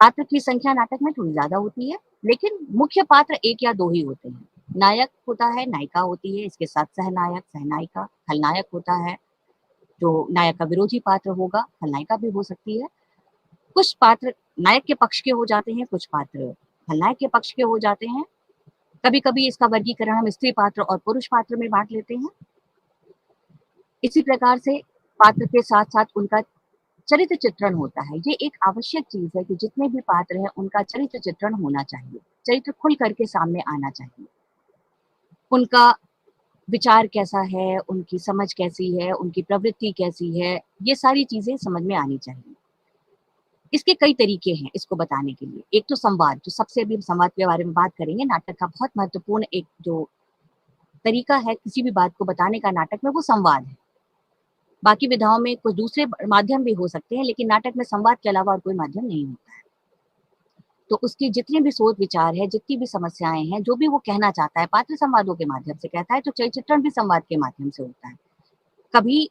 पात्र की संख्या नाटक में थोड़ी ज्यादा होती है, लेकिन मुख्य पात्र 1 या 2 ही होते हैं। नायक होता है, नायिका होती है, इसके साथ सहनायक, सहनायिका, खलनायक होता है, जो नायक का विरोधी पात्र होगा, खलनायिका भी हो सकती है। कुछ पात्र नायक के पक्ष के हो जाते हैं, कुछ पात्र खलनायक के पक्ष के हो जाते हैं। कभी-कभी इसका वर्गीकरण हम स्त्री पात्र और पुरुष पात्र में बांट लेते हैं। इसी प्रकार से पात्र के साथ-साथ उनका चरित्र चित्रण होता है। ये एक आवश्यक चीज है कि जितने भी पात्र हैं उनका चरित्र चित्रण होना चाहिए। चरित्र खुल करके सामने आना चाहिए। उनका विचार कैसा है, उनकी समझ कैसी है, उनकी प्रवृत्ति कैसी है, ये सारी चीजें समझ में आनी चाहिए। इसके कई तरीके हैं इसको बताने के लिए। एक तो संवाद, जो सबसे अभी हम संवाद के बारे में बात करेंगे, नाटक का बहुत महत्वपूर्ण एक जो तरीका है किसी भी बात को बताने का नाटक में, वो संवाद है। बाकी विधाओं में कुछ दूसरे माध्यम भी हो सकते हैं, लेकिन नाटक में संवाद के अलावा और कोई माध्यम नहीं होता है। तो उसकी जितने भी सोच विचार है, जितनी भी समस्याएं हैं, जो भी वो कहना चाहता है, पात्र संवादों के माध्यम से कहता है, तो चरित्र चित्रण भी संवाद के माध्यम से होता है। कभी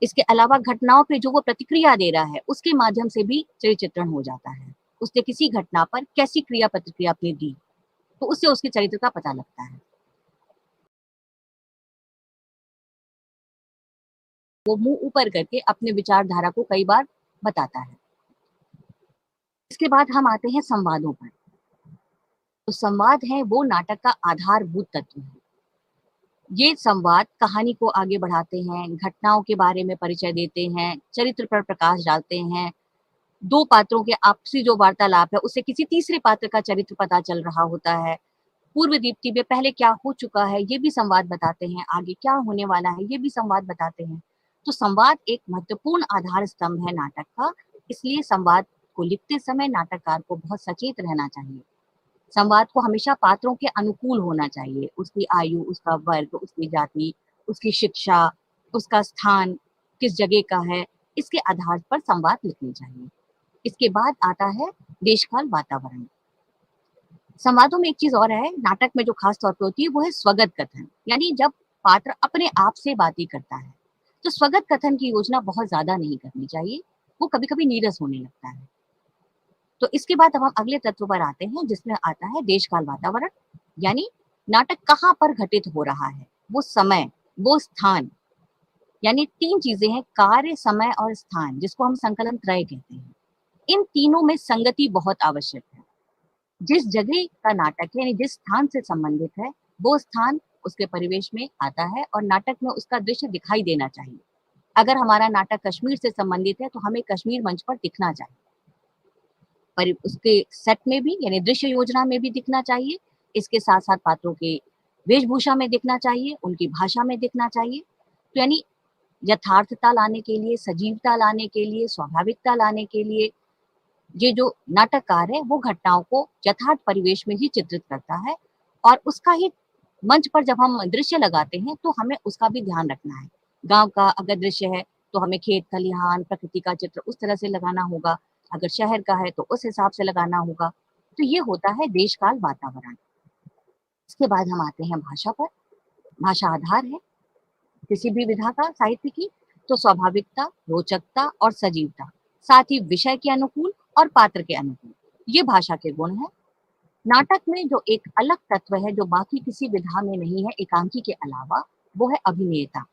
इसके अलावा घटनाओं पे जो वो प्रतिक्रिया दे रहा है, उसके माध्यम से भी चरित्र चित्रण हो जाता है। उसने किसी घटना पर कैसी क्रिया प्रतिक्रिया अपनी दी, तो उससे उसके चरित्र का पता लगता है। वो मुंह ऊपर करके अपने विचारधारा को कई बार बताता है। इसके बाद हम आते हैं संवादों पर। तो संवाद है वो नाटक का आधारभूत तत्व है। ये संवाद कहानी को आगे बढ़ाते हैं, घटनाओं के बारे में परिचय देते हैं, चरित्र पर प्रकाश डालते हैं। 2 पात्रों के आपसी जो वार्तालाप है, उससे किसी तीसरे पात्र का चरित्र पता चल रहा होता है। पूर्व दीप्ति में पहले क्या हो चुका है, ये भी संवाद बताते हैं, आगे क्या होने वाला है, ये भी संवाद बताते हैं। तो संवाद एक महत्वपूर्ण आधार स्तंभ है नाटक का, इसलिए संवाद को लिखते समय नाटककार को बहुत सचेत रहना चाहिए। संवाद को हमेशा पात्रों के अनुकूल होना चाहिए, उसकी आयु, उसका वर्ग, उसकी जाति, उसकी शिक्षा, उसका स्थान किस जगह का है, इसके आधार पर संवाद लिखने चाहिए। इसके बाद आता है देशकाल वातावरण। संवादों में एक चीज और है, नाटक में जो खास तौर पे होती है वो है स्वगत कथन, यानी जब पात्र अपने आप से बातें करता है। तो स्वगत कथन की योजना बहुत ज्यादा नहीं करनी चाहिए, वो कभी कभी नीरस होने लगता है। तो इसके बाद अब हम अगले तत्व पर आते हैं, जिसमें आता है देश काल वातावरण, यानी नाटक कहाँ पर घटित हो रहा है, वो समय, वो स्थान। यानी तीन चीजें हैं, कार्य, समय और स्थान, जिसको हम संकलन त्रय कहते हैं। इन तीनों में संगति बहुत आवश्यक है। जिस जगह का नाटक है, यानी जिस स्थान से संबंधित है, वो स्थान उसके परिवेश में आता है और नाटक में उसका दृश्य दिखाई देना चाहिए। अगर हमारा नाटक कश्मीर से संबंधित है तो हमें कश्मीर मंच पर दिखना चाहिए, पर उसके सेट में भी यानी दृश्य योजना में भी दिखना चाहिए। इसके साथ साथ पात्रों के वेशभूषा में दिखना चाहिए, उनकी भाषा में दिखना चाहिए। तो यानी यथार्थता लाने के लिए, सजीवता लाने के लिए, स्वाभाविकता लाने के लिए ये जो नाटककार है वो घटनाओं को यथार्थ परिवेश में ही चित्रित करता है, और उसका ही मंच पर जब हम दृश्य लगाते हैं तो हमें उसका भी ध्यान रखना है। गांव का अगर दृश्य है तो हमें खेत खलिहान प्रकृति का चित्र उस तरह से लगाना होगा, अगर शहर का है तो उस हिसाब से लगाना होगा। तो ये होता है देश काल वातावरण। इसके बाद हम आते हैं भाषा पर। भाषा आधार है किसी भी विधा का, साहित्य की। तो स्वाभाविकता, रोचकता और सजीवता, साथ ही विषय के अनुकूल और पात्र के अनुकूल, ये भाषा के गुण है। नाटक में जो एक अलग तत्व है जो बाकी किसी विधा में नहीं है एकांकी के अलावा, वो है अभिनेता।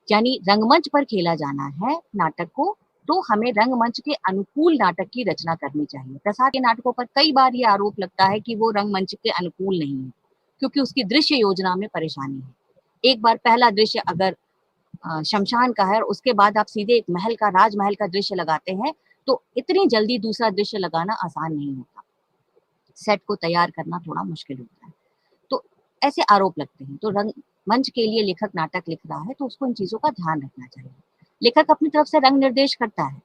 यानी रंगमंच पर खेला जाना है नाटक को, तो हमें रंगमंच के अनुकूल नाटक की रचना करनी चाहिए। प्रसाद के नाटकों पर कई बार ये आरोप लगता है कि वो रंगमंच के अनुकूल नहीं है, क्योंकि उसकी दृश्य योजना में परेशानी है। एक बार पहला दृश्य अगर शमशान का है और उसके बाद आप सीधे एक महल का, राजमहल का दृश्य लगाते हैं, तो इतनी जल्दी दूसरा दृश्य लगाना आसान नहीं होता। सेट को तैयार करना थोड़ा मुश्किल होता है। तो ऐसे आरोप लगते हैं। तो रंग मंच के लिए लेखक नाटक लिख रहा है तो उसको इन चीज़ों का ध्यान रखना चाहिए। लेखक अपनी तरफ से रंग निर्देश करता है।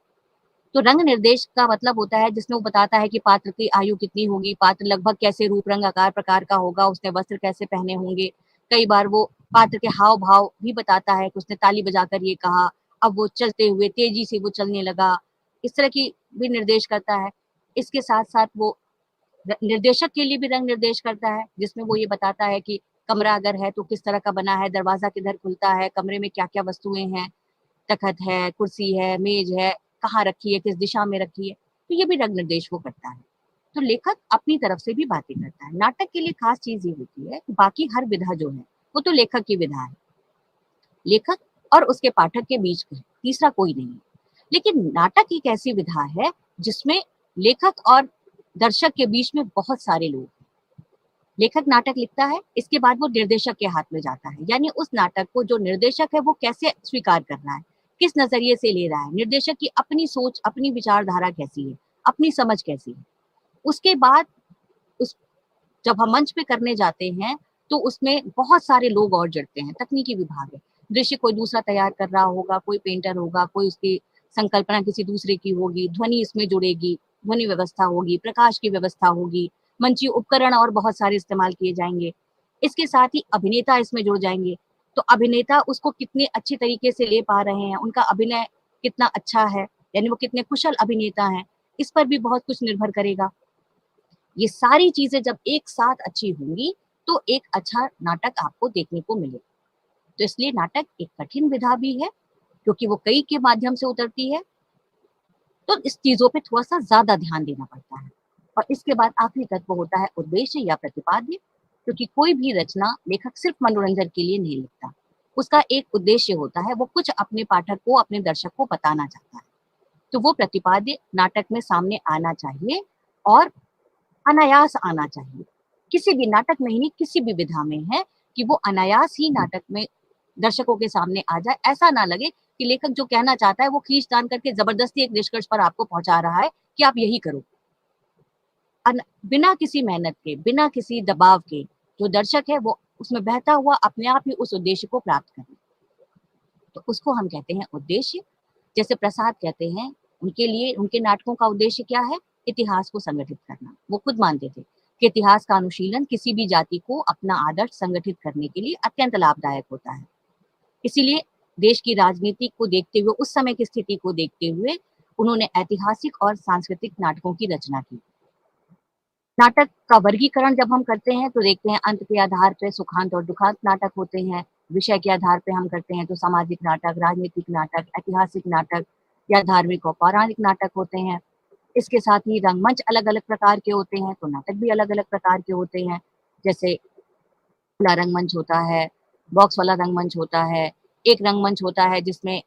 तो रंग निर्देश का मतलब होता है जिसमें वो बताता है कि पात्र की आयु कितनी होगी, पात्र लगभग कैसे रूप, रंग, आकार, प्रकार का होगा, उसने वस्त्र कैसे पहने होंगे। कई बार वो पात्र के हाव-भाव भी बताता है कि उसने ताली बजाकर ये कहा, अब वो चलते हुए तेज़ी से वो चलने लगा। इस तरह की भी निर्देश करता है। इसके साथ-साथ वो निर्देशक के लिए भी रंग निर्देश करता है, जिसमें वो ये बताता है कि कमरा अगर है तो किस तरह का बना है, दरवाज़ा किधर खुलता है, कमरे में क्या-क्या वस्तुएँ हैं, तख़्त है, कुर्सी है, मेज़ है, कहाँ रखी है, किस दिशा में रखी है। तो ये भी रंग निर्देश वो करता है। तो लेखक अपनी तरफ से भी बातें करता है। नाटक के लिए ख़ास चीज़ ये होती है कि बाकी हर विधा जो है, वो तो लेखक की विधा है। लेखक और उसके पाठक के बीच का है, तीसरा कोई नहीं है। लेकिन नाटक एक ऐसी विधा है जिसमें लेखक और दर्शक के बीच में बहुत सारे लोग हैं। लेखक नाटक लिखता है, इसके बाद वो निर्देशक के हाथ में जाता है। यानी उस नाटक को जो निर्देशक है वो कैसे स्वीकार कर रहा है, किस नज़रिए से ले रहा है, निर्देशक की अपनी सोच, अपनी विचारधारा कैसी है, अपनी समझ कैसी है। उसके बाद उस जब हम मंच पे करने जाते हैं, तो उसमें बहुत सारे लोग और जुड़ते हैं, तकनीकी विभाग है। दृश्य कोई दूसरा तैयार कर रहा होगा, कोई पेंटर होगा, कोई उसकी संकल्पना किसी दूसरे की होगी, ध्वनि इसमें जुड़ेगी, ध्वनि व्यवस्था होगी, प्रकाश की व्यवस्था होगी, मंचीय उपकरण और बहुत सारे इस्तेमाल किए जाएँगे। इसके साथ ही अभिनेता इसमें जुड़ जाएँगे, तो अभिनेता उसको कितने अच्छे तरीके से ले पा रहे हैं, उनका अभिनय कितना अच्छा है, यानी वो कितने कुशल अभिनेता हैं, इस पर भी बहुत कुछ निर्भर करेगा। ये सारी चीज़ें जब एक साथ अच्छी होंगी, तो एक अच्छा नाटक आपको देखने को मिलेगा। तो इसलिए नाटक एक कठिन विधा भी है, क्योंकि वो कई के माध्यम से उतरती है, तो इस चीज़ों पे थोड़ा-सा ज़्यादा ध्यान देना पड़ता है। और इसके बाद आखिरी तत्व होता है उद्देश्य या प्रतिपाद्य, क्योंकि कोई भी रचना लेखक सिर्फ़ मनोरंजन के लिए नहीं लिखता। उसका एक उद्देश्य होता है, वो कुछ अपने पाठक को, अपने दर्शक को बताना चाहता है। तो वो प्रतिपाद्य नाटक में सामने आना चाहिए और अनायास आना चाहिए। किसी भी नाटक में ही नहीं, किसी भी विधा में है कि वो अनायास ही नाटक में दर्शकों के सामने आ जाए। ऐसा ना लगे कि लेखक जो कहना चाहता है वो खींच-तान करके ज़बरदस्ती एक निष्कर्ष पर आपको पहुँचा रहा है कि आप यही करो। बिना किसी मेहनत के, बिना किसी दबाव के, जो दर्शक है वो उसमें बहता हुआ अपने आप ही उस उद्देश्य को प्राप्त करे। तो उसको हम कहते हैं उद्देश्य। जैसे प्रसाद कहते हैं, उनके लिए उनके नाटकों का उद्देश्य क्या है? इतिहास को संगठित करना। वो खुद मानते थे कि इतिहास का अनुशीलन किसी भी जाति को अपना आदर्श संगठित करने के लिए अत्यंत लाभदायक होता है। इसीलिए देश की राजनीति को देखते हुए, उस समय की स्थिति को देखते हुए, उन्होंने ऐतिहासिक और सांस्कृतिक नाटकों की रचना की। नाटक का वर्गीकरण जब हम करते हैं तो देखते हैं अंत के आधार पे सुखांत और दुखांत नाटक होते हैं। विषय के आधार पे हम करते हैं तो सामाजिक नाटक, राजनीतिक नाटक, ऐतिहासिक नाटक या धार्मिक और पौराणिक नाटक होते हैं। इसके साथ ही रंगमंच अलग-अलग प्रकार के होते हैं, तो नाटक भी अलग-अलग प्रकार के होते हैं। जैसे खुला रंगमंच होता है, बॉक्स वाला रंगमंच होता है, एक रंगमंच होता है जिसमें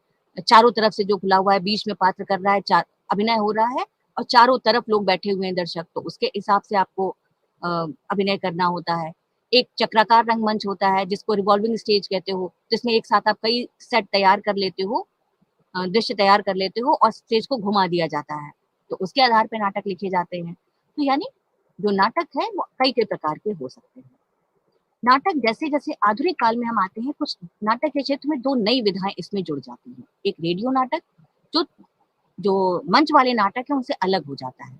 चारों तरफ से जो खुला हुआ है, बीच में पात्र कर रहा है, अभिनय हो रहा है और चारों तरफ लोग बैठे हुए हैं दर्शक, तो उसके हिसाब से आपको अ, अभिनय करना होता है। एक चक्राकार रंगमंच होता है जिसको रिवॉल्विंग स्टेज कहते हो, जिसमें एक साथ आप कई सेट तैयार कर लेते हो, दृश्य तैयार कर लेते हो और स्टेज को घुमा दिया जाता है, तो उसके आधार पे नाटक लिखे जाते हैं। तो यानी जो नाटक है वो कई प्रकार के हो सकते हैं। नाटक जैसे-जैसे आधुनिक काल में हम आते हैं, कुछ नाटक के क्षेत्र में 2 नई विधाएँ इसमें जुड़ जाती हैं। एक रेडियो नाटक, जो जो मंच वाले नाटक हैं, उनसे अलग हो जाता है।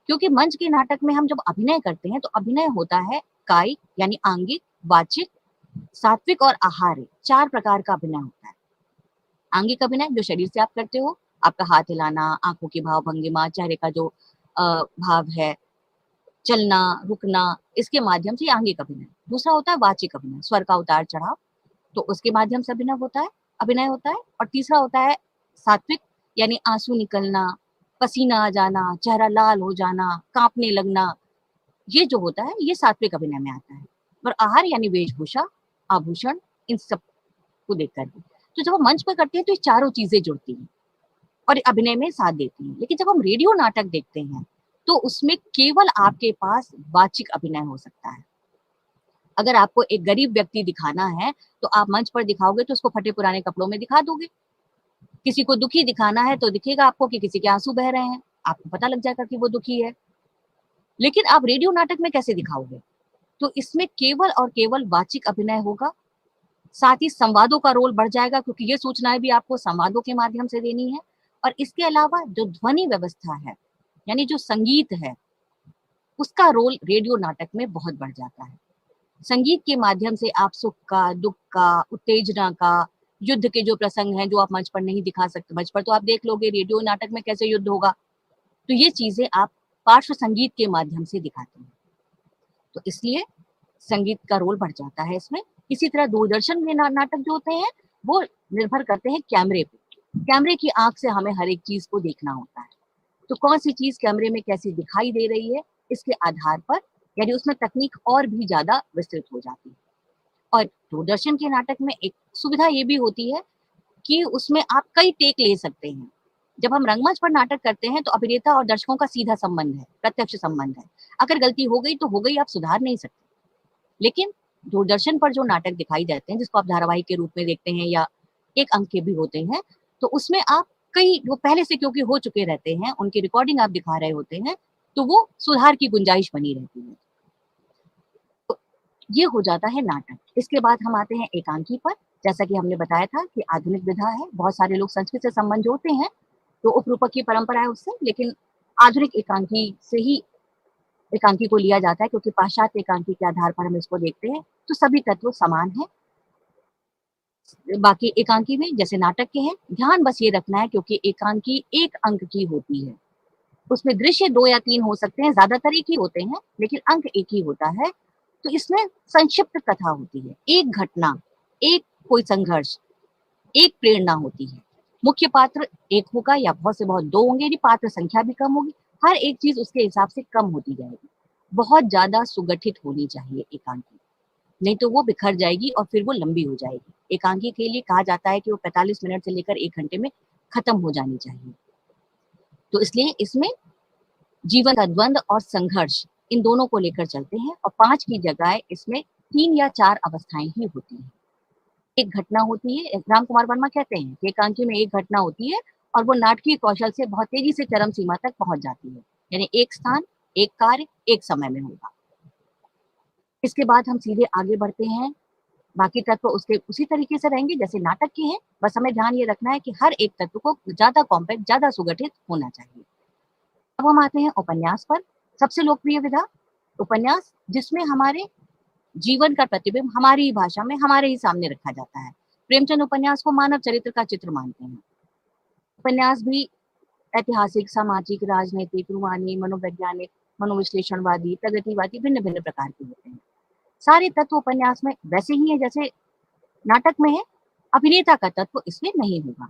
क्योंकि मंच के नाटक में हम जब अभिनय करते हैं, तो अभिनय होता है कायिक यानी आंगिक, वाचिक, सात्विक और आहार्य 4 प्रकार का अभिनय होता है। आंगिक अभिनय जो शरीर से आप करते हो, आपका हाथ हिलाना, आँखों की भाव-भंगिमा, चेहरे का जो भाव है, चलना, रुकना, इसके माध्यम से आंगिक अभिनय। दूसरा होता है वाचिक अभिनय, स्वर का उतार-चढ़ाव, तो उसके माध्यम से अभिनय होता है और तीसरा होता है सात्विक यानी आँसू निकलना, पसीना आ जाना, चेहरा लाल हो जाना, काँपने लगना, ये जो होता है, ये सात्विक अभिनय में आता है। और आहार यानी वेशभूषा, आभूषण, इन सब को देख कर के। तो जब हम मंच पे करते हैं तो ये चारों चीज़ें जुड़ती हैं और अभिनय में साथ देती हैं। लेकिन जब हम रेडियो नाटक देखते हैं, तो उसमें केवल आपके पास वाचिक अभिनय हो सकता है। अगर आपको एक गरीब व्यक्ति दिखाना है, तो आप मंच पर दिखाओगे तो उसको फटे पुराने कपड़ों में दिखा दोगे। किसी को दुखी दिखाना है तो दिखेगा आपको कि किसी के आँसू बह रहे हैं, आपको पता लग जाएगा कि वो दुखी है। लेकिन आप रेडियो नाटक में कैसे दिखाओगे? तो इसमें केवल और केवल वाचिक अभिनय होगा, साथ ही संवादों का रोल बढ़ जाएगा क्योंकि ये सूचनाएँ भी आपको संवादों के माध्यम से देनी है और इसके अलावा जो ध्वनि व्यवस्था है, यानी जो संगीत है, उसका रोल रेडियो नाटक में बहुत बढ़ जाता है। संगीत के माध्यम से आप सुख का, दुःख का, उत्तेजना का, युद्ध के जो प्रसंग हैं, जो आप मंच पर नहीं दिखा सकते, मंच पर तो आप देख लोगे, रेडियो नाटक में कैसे युद्ध होगा, तो ये चीज़ें आप पार्श्व संगीत के माध्यम से दिखाते हैं। तो इसलिए संगीत का रोल बढ़ जाता है इसमें। इसी तरह दूरदर्शन में नाटक जो होते हैं, वो निर्भर करते हैं कैमरे पे। कैमरे की आँख से हमें हर एक चीज़ को देखना होता है। तो कौन-सी चीज़ कैमरे में कैसी दिखाई दे रही है, इसके आधार पर यानी उसमें तकनीक और भी ज़्यादा विस्तृत हो जाती है। और दूरदर्शन के नाटक में एक सुविधा ये भी होती है कि उसमें आप कई टेक ले सकते हैं। जब हम रंगमंच पर नाटक करते हैं तो अभिनेता और दर्शकों का सीधा संबंध है, प्रत्यक्ष संबंध है। अगर गलती हो गई तो हो गई, आप सुधार नहीं सकते। लेकिन दूरदर्शन पर जो नाटक दिखाई जाते हैं, जिसको आप धारावाहिक के रूप में देखते हैं या एक अंक के भी होते हैं, तो उसमें आप कई वो पहले से क्योंकि हो चुके रहते हैं, उनकी रिकॉर्डिंग आप दिखा रहे होते हैं, तो वो सुधार की गुंजाइश बनी रहती है। तो ये हो जाता है नाटक। इसके बाद हम आते हैं एकांकी पर। जैसा कि हमने बताया था कि आधुनिक विधा है, बहुत सारे लोग संस्कृत से संबंध जोड़ते हैं, तो उपरूपक की परंपरा है उससे, लेकिन आधुनिक एकांकी से ही एकांकी को लिया जाता है क्योंकि पाश्चात्य एकांकी के आधार पर हम इसको देखते हैं, तो सभी तत्व समान हैं। बाकी एकांकी में जैसे नाटक के हैं, ध्यान बस ये रखना है क्योंकि एकांकी 1 अंक की होती है। उसमें दृश्य 2 या 3 हो सकते हैं, ज़्यादातर 1 ही होते हैं, लेकिन अंक 1 ही होता है। तो इसमें संक्षिप्त कथा होती है, एक घटना, एक कोई संघर्ष, एक प्रेरणा होती है। मुख्य पात्र 1 होगा या बहुत से बहुत 2 होंगे, यदि पात्र संख्या भी कम होगी, हर एक चीज़ उसके हिसाब से कम होती जाएगी। बहुत ज़्यादा सुगठित होनी चाहिए एकांकी, नहीं तो वो बिखर जाएगी और फिर वो लंबी हो जाएगी। एकांकी के लिए कहा जाता है कि वो 45 मिनट से लेकर 1 घंटे में खत्म हो जानी चाहिए। तो इसलिए इसमें जीवन का द्वंद और संघर्ष इन दोनों को लेकर चलते हैं और 5 की जगह इसमें 3 या 4 अवस्थाएँ ही होती हैं। एक घटना होती है, राम कुमार वर्मा कहते हैं कि एकांकी में एक घटना होती है और वो नाटकीय कौशल से बहुत तेज़ी से चरम सीमा तक पहुँच जाती है। यानी एक स्थान, एक कार्य, एक समय में होगा। इसके बाद हम सीधे आगे बढ़ते हैं, बाकी तत्व उसके उसी तरीके से रहेंगे जैसे नाटक के हैं, बस हमें ध्यान ये रखना है कि हर एक तत्व को ज़्यादा कॉम्पैक्ट, ज़्यादा सुगठित होना चाहिए। अब हम आते हैं उपन्यास पर, सबसे लोकप्रिय विधा, उपन्यास जिसमें हमारे जीवन का प्रतिबिंब हमारी ही भाषा में हमारे ही सामने रखा जाता है। प्रेमचंद उपन्यास को मानव चरित्र का चित्र मानते हैं। उपन्यास भी ऐतिहासिक, सामाजिक, राजनैतिक, रूहानी, मनोवैज्ञानिक मनोविश्लेषणवादी, प्रगतिवादी, भिन्न भिन्न प्रकार के होते हैं। सारे तत्व उपन्यास में वैसे ही हैं जैसे नाटक में है, अभिनेता का तत्व इसमें नहीं होगा।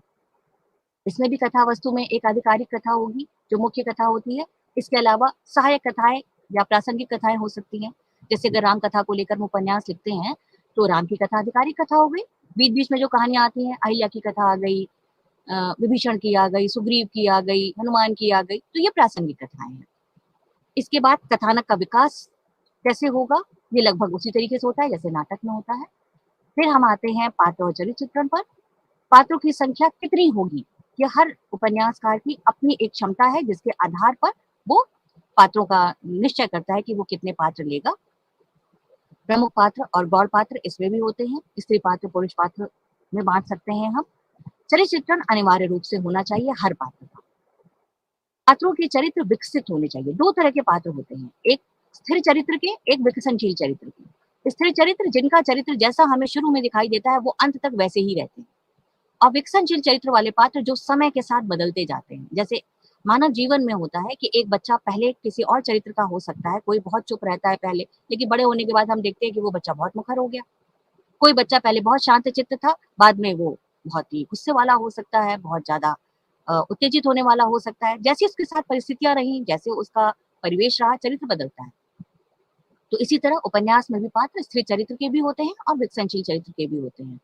इसमें भी कथा वस्तु में एक आधिकारिक कथा होगी जो मुख्य कथा होती है। इसके अलावा सहायक कथाएं या प्रासंगिक कथाएं हो सकती हैं। जैसे अगर राम कथा को लेकर हम उपन्यास लिखते हैं तो राम की कथा आधिकारिक कथा हो गई। बीच बीच में जो कहानियां आती हैं, अहिल्या की कथा आ गई, विभीषण की आ गई, सुग्रीव की आ गई, हनुमान की आ गई, तो ये प्रासंगिक कथाएं हैं। इसके बाद कथानक का विकास कैसे होगा, ये लगभग उसी तरीके से होता है जैसे नाटक में होता है। फिर हम आते हैं पात्र और चरित्र चित्रण पर। पात्रों की संख्या कितनी होगी, ये हर उपन्यासकार की अपनी एक क्षमता है जिसके आधार पर वो पात्रों का निश्चय करता है कि वो कितने पात्र लेगा। प्रमुख पात्र और गौड़ पात्र इसमें भी होते हैं। स्त्री पात्र पुरुष पात्र में बांट सकते हैं हम। चरित्र चित्रण अनिवार्य रूप से होना चाहिए हर पात्र का। पात्रों के चरित्र विकसित होने चाहिए। दो तरह के पात्र होते हैं, एक स्थिर चरित्र के, एक विकसनशील चरित्र के। स्थिर चरित्र जिनका चरित्र जैसा हमें शुरू में दिखाई देता है वो अंत तक वैसे ही रहते हैं, और विकसनशील चरित्र वाले पात्र जो समय के साथ बदलते जाते हैं। जैसे मानव जीवन में होता है कि एक बच्चा पहले किसी और चरित्र का हो सकता है, कोई बहुत चुप रहता है पहले, लेकिन बड़े होने के बाद हम देखते हैं कि वो बच्चा बहुत मुखर हो गया। कोई बच्चा पहले बहुत शांत चित्त था, बाद में वो बहुत ही गुस्से वाला हो सकता है, बहुत ज्यादा उत्तेजित होने वाला हो सकता है। जैसी उसके साथ परिस्थितियां रही, जैसे उसका परिवेश रहा, चरित्र बदलता है। तो इसी तरह उपन्यास में भी पात्र स्थिर चरित्र के भी होते हैं और विकसनशील चरित्र के भी होते हैं।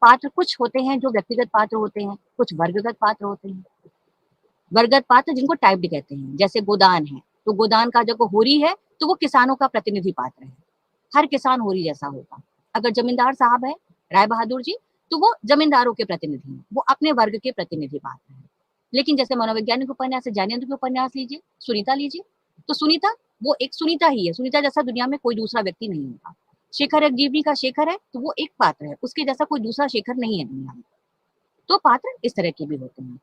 पात्र कुछ होते हैं जो व्यक्तिगत पात्र होते हैं, कुछ वर्गगत पात्र होते हैं। वर्गगत पात्र जिनको टाइप्ड कहते हैं, जैसे गोदान है, तो गोदान का जब होरी है तो वो किसानों का प्रतिनिधि पात्र है। हर किसान होरी जैसा होगा। अगर जमींदार साहब है, राय बहादुर जी, तो वो जमींदारों के प्रतिनिधि हैं, वो अपने वर्ग के प्रतिनिधि पात्र हैं। लेकिन जैसे मनोवैज्ञानिक उपन्यास है, जैनेन्द्र के उपन्यास लीजिए, सुनीता लीजिए, तो सुनीता वो एक सुनीता ही है। सुनीता जैसा दुनिया में कोई दूसरा व्यक्ति नहीं होगा। शेखर एक जीवनी का शेखर है, तो वो एक पात्र है, उसके जैसा कोई दूसरा शेखर नहीं है दुनिया में। तो पात्र इस तरह के भी होते हैं।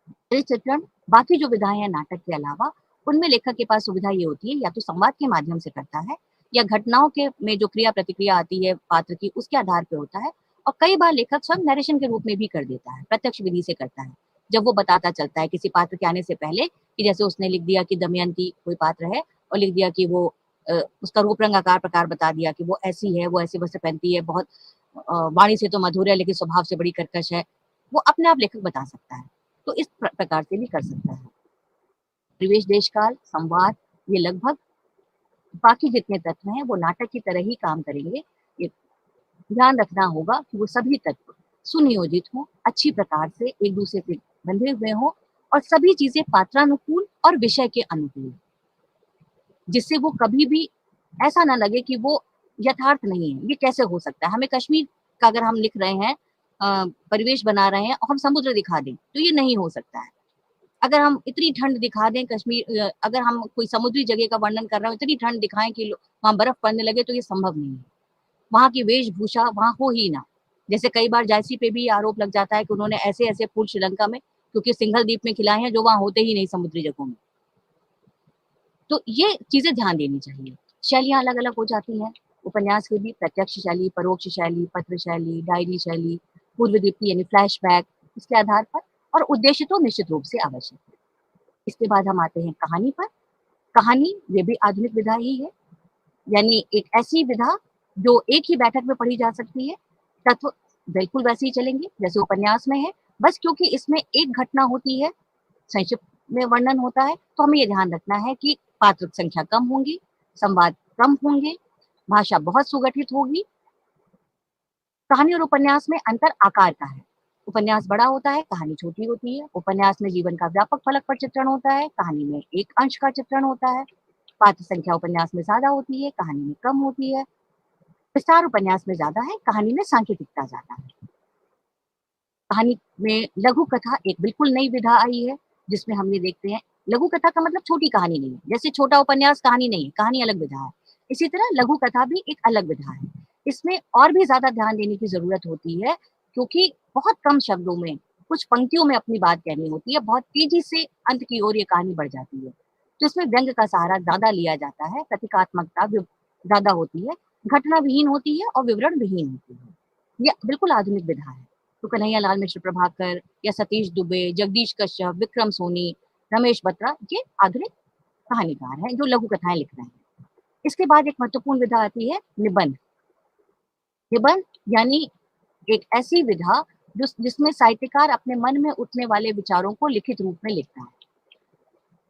चरित्र चित्रण बाकी जो विधाएं हैं नाटक के अलावा, उनमें लेखक के पास सुविधा ये होती है या तो संवाद के माध्यम से करता है, या घटनाओं के में जो क्रिया प्रतिक्रिया आती है पात्र की उसके आधार पे होता है। और कई बार लेखक स्वयं नरेशन के रूप में भी कर देता है, प्रत्यक्ष विधि से करता है। जब वो बताता चलता है किसी पात्र के आने से पहले, कि जैसे उसने लिख दिया कि दमयंती कोई पात्र है और लिख दिया कि वो उसका रूप रंग आकार प्रकार बता दिया कि वो ऐसी है, वो ऐसे वस्त्र पहनती है, बहुत वाणी से तो मधुर है लेकिन स्वभाव से बड़ी कर्कश है। वो अपने आप लेखक बता सकता है, तो इस प्रकार से भी कर सकता है। परिवेश, देश काल, संवाद, ये लगभग बाकी जितने तत्व हैं वो नाटक की तरह ही काम करेंगे। ये ध्यान रखना होगा कि वो सभी तत्व सुनियोजित हों, अच्छी प्रकार से एक दूसरे से बंधे हुए हों, और सभी चीजें पात्रानुकूल और विषय के अनुकूल, जिससे वो कभी भी ऐसा ना लगे कि वो यथार्थ नहीं है। ये कैसे हो सकता है? हमें कश्मीर का अगर हम लिख रहे हैं, परिवेश बना रहे हैं और हम समुद्र दिखा दें, तो ये नहीं हो सकता है। अगर हम इतनी ठंड दिखा दें कश्मीर, अगर हम कोई समुद्री जगह का वर्णन कर रहे हो, इतनी ठंड दिखाएं कि वहां बर्फ पड़ने लगे, तो ये संभव नहीं है। वहां की वेशभूषा वहां हो ही ना। जैसे कई बार जायसी पे भी आरोप लग जाता है कि उन्होंने ऐसे ऐसे फूल श्रीलंका में, क्योंकि सिंघल द्वीप में खिलाए हैं जो वहां होते ही नहीं समुद्री जगहों में। तो ये चीजें ध्यान देनी चाहिए। शैलियां अलग अलग हो जाती हैं उपन्यास की भी, प्रत्यक्ष शैली, परोक्ष शैली, पत्र शैली, डायरी शैली, पूर्व दीप्ति यानी फ्लैशबैक, इसके आधार पर। और उद्देश्य तो निश्चित रूप से आवश्यक है। इसके बाद हम आते हैं कहानी पर। कहानी ये भी आधुनिक विधा ही है, यानी एक ऐसी विधा जो एक ही बैठक में पढ़ी जा सकती है। तत्व बिल्कुल वैसे ही चलेंगे जैसे उपन्यास में है, बस क्योंकि इसमें एक घटना होती है, संक्षिप्त में वर्णन होता है, तो हमें ये ध्यान रखना है कि पात्र संख्या कम होंगी, संवाद कम होंगे, भाषा बहुत सुगठित होगी। कहानी और उपन्यास में अंतर आकार का है। उपन्यास बड़ा होता है, कहानी छोटी होती है। उपन्यास में जीवन का व्यापक फलक पर चित्रण होता है, कहानी में एक अंश का चित्रण होता है। पात्र संख्या उपन्यास में ज्यादा होती है, कहानी में कम होती है। विस्तार उपन्यास में ज्यादा है, कहानी में सांकेतिकता ज्यादा है। कहानी में लघु कथा एक बिल्कुल नई विधा आई है, जिसमें हम ये देखते हैं, लघु कथा का मतलब छोटी कहानी नहीं है। जैसे छोटा उपन्यास कहानी नहीं है, कहानी अलग विधा है। इसी तरह लघु कथा भी एक अलग विधा है। इसमें और भी ज्यादा ध्यान देने की जरूरत होती है, क्योंकि बहुत कम शब्दों में कुछ पंक्तियों में अपनी बात कहनी होती है। बहुत तेजी से अंत की ओर ये कहानी बढ़ जाती है, तो इसमें व्यंग का सहारा ज्यादा लिया जाता है, प्रतीकात्मकता ज्यादा होती है, घटना विहीन होती है और विवरण विहीन होती है। ये बिल्कुल आधुनिक विधा है। तो कन्हैयालाल मिश्र प्रभाकर या सतीश दुबे, जगदीश कश्यप, विक्रम सोनी, रमेश बत्रा, ये आधुनिक कहानीकार हैं जो लघु कथाएं लिख रहे हैं। इसके बाद एक महत्वपूर्ण विधा आती है निबंध। निबंध यानी एक ऐसी विधा जिसमें साहित्यकार अपने मन में उठने वाले विचारों को लिखित रूप में लिखता है।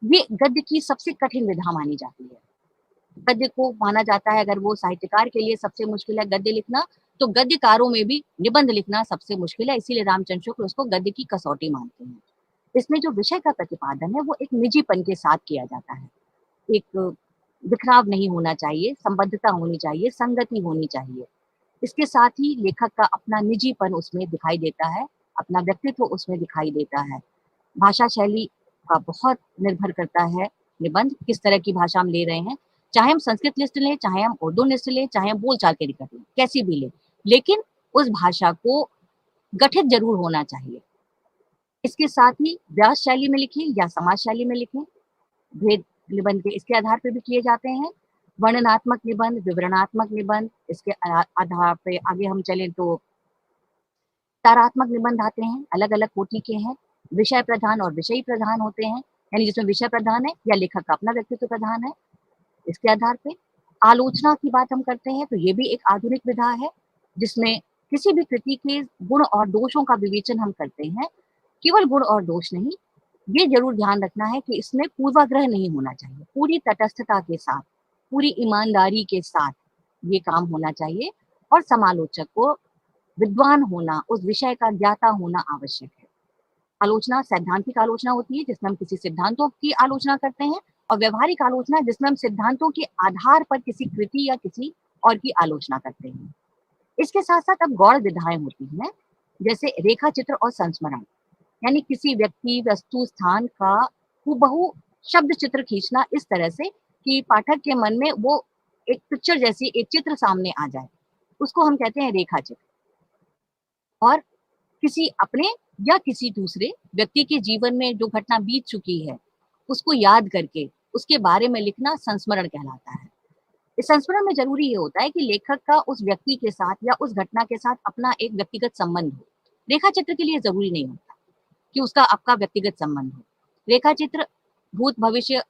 ये गद्य की सबसे कठिन विधा मानी जाती है। गद्य को माना जाता है, अगर वो साहित्यकार के लिए सबसे मुश्किल है गद्य लिखना, तो गद्यकारों में भी निबंध लिखना सबसे मुश्किल है। इसीलिए रामचंद्र शुक्ल उसको गद्य की कसौटी मानते हैं। इसमें जो विषय का प्रतिपादन है वो एक निजीपन के साथ किया जाता है। एक बिखराव नहीं होना चाहिए, संबद्धता होनी चाहिए, संगति होनी चाहिए। इसके साथ ही लेखक का अपना निजीपन उसमें दिखाई देता है, अपना व्यक्तित्व उसमें दिखाई देता है। भाषा शैली का बहुत निर्भर करता है निबंध, किस तरह की भाषा हम ले रहे हैं। चाहे हम संस्कृत लिस्ट लें, चाहे हम उर्दू लिस्ट लें, चाहे हम बोलचाल के निकट लें, कैसी भी लें, लेकिन उस भाषा को गठित जरूर होना चाहिए। इसके साथ ही व्यास शैली में लिखें या समाज शैली में लिखें, भेद निबंध के इसके आधार पर भी किए जाते हैं। वर्णनात्मक निबंध, विवरणात्मक निबंध, इसके आधार पे आगे हम चलें तो तारात्मक निबंध आते हैं, अलग अलग कोटि के हैं। विषय प्रधान और विषयी प्रधान होते हैं, यानी जिसमें विषय प्रधान है या लेखक का अपना व्यक्तित्व प्रधान है। इसके आधार पे आलोचना की बात हम करते हैं तो ये भी एक आधुनिक विधा है, जिसमें किसी भी कृति के गुण और दोषों का विवेचन हम करते हैं। केवल गुण और दोष नहीं, ये जरूर ध्यान रखना है कि इसमें पूर्वाग्रह नहीं होना चाहिए। पूरी तटस्थता के साथ, पूरी ईमानदारी के साथ ये काम होना चाहिए और समालोचक को विद्वान होना, उस विषय का ज्ञाता होना आवश्यक है। आलोचना सैद्धांतिक आलोचना होती है जिसमें हम किसी सिद्धांतों की आलोचना करते हैं, और व्यवहारिक आलोचना जिसमें हम सिद्धांतों के आधार पर किसी कृति या किसी और की आलोचना करते हैं। इसके साथ साथ अब गौड़ विधाएं होती हैं, जैसे रेखा चित्र और संस्मरण, यानी किसी व्यक्ति, वस्तु, स्थान का हूबहू शब्द चित्र खींचना इस तरह से कि पाठक के मन में वो एक पिक्चर जैसी एक चित्र सामने आ जाए, उसको हम कहते हैं रेखा चित्र। और किसी अपने या किसी दूसरे व्यक्ति के जीवन में जो घटना बीत चुकी है उसको याद करके उसके बारे में लिखना संस्मरण कहलाता है। इस संस्मरण में जरूरी ये होता है कि लेखक का उस व्यक्ति के साथ या उस घटना के साथ अपना एक व्यक्तिगत संबंध हो। रेखा चित्र के लिए जरूरी नहीं होता कि उसका आपका व्यक्तिगत संबंध हो। रेखा चित्र भूत, भविष्य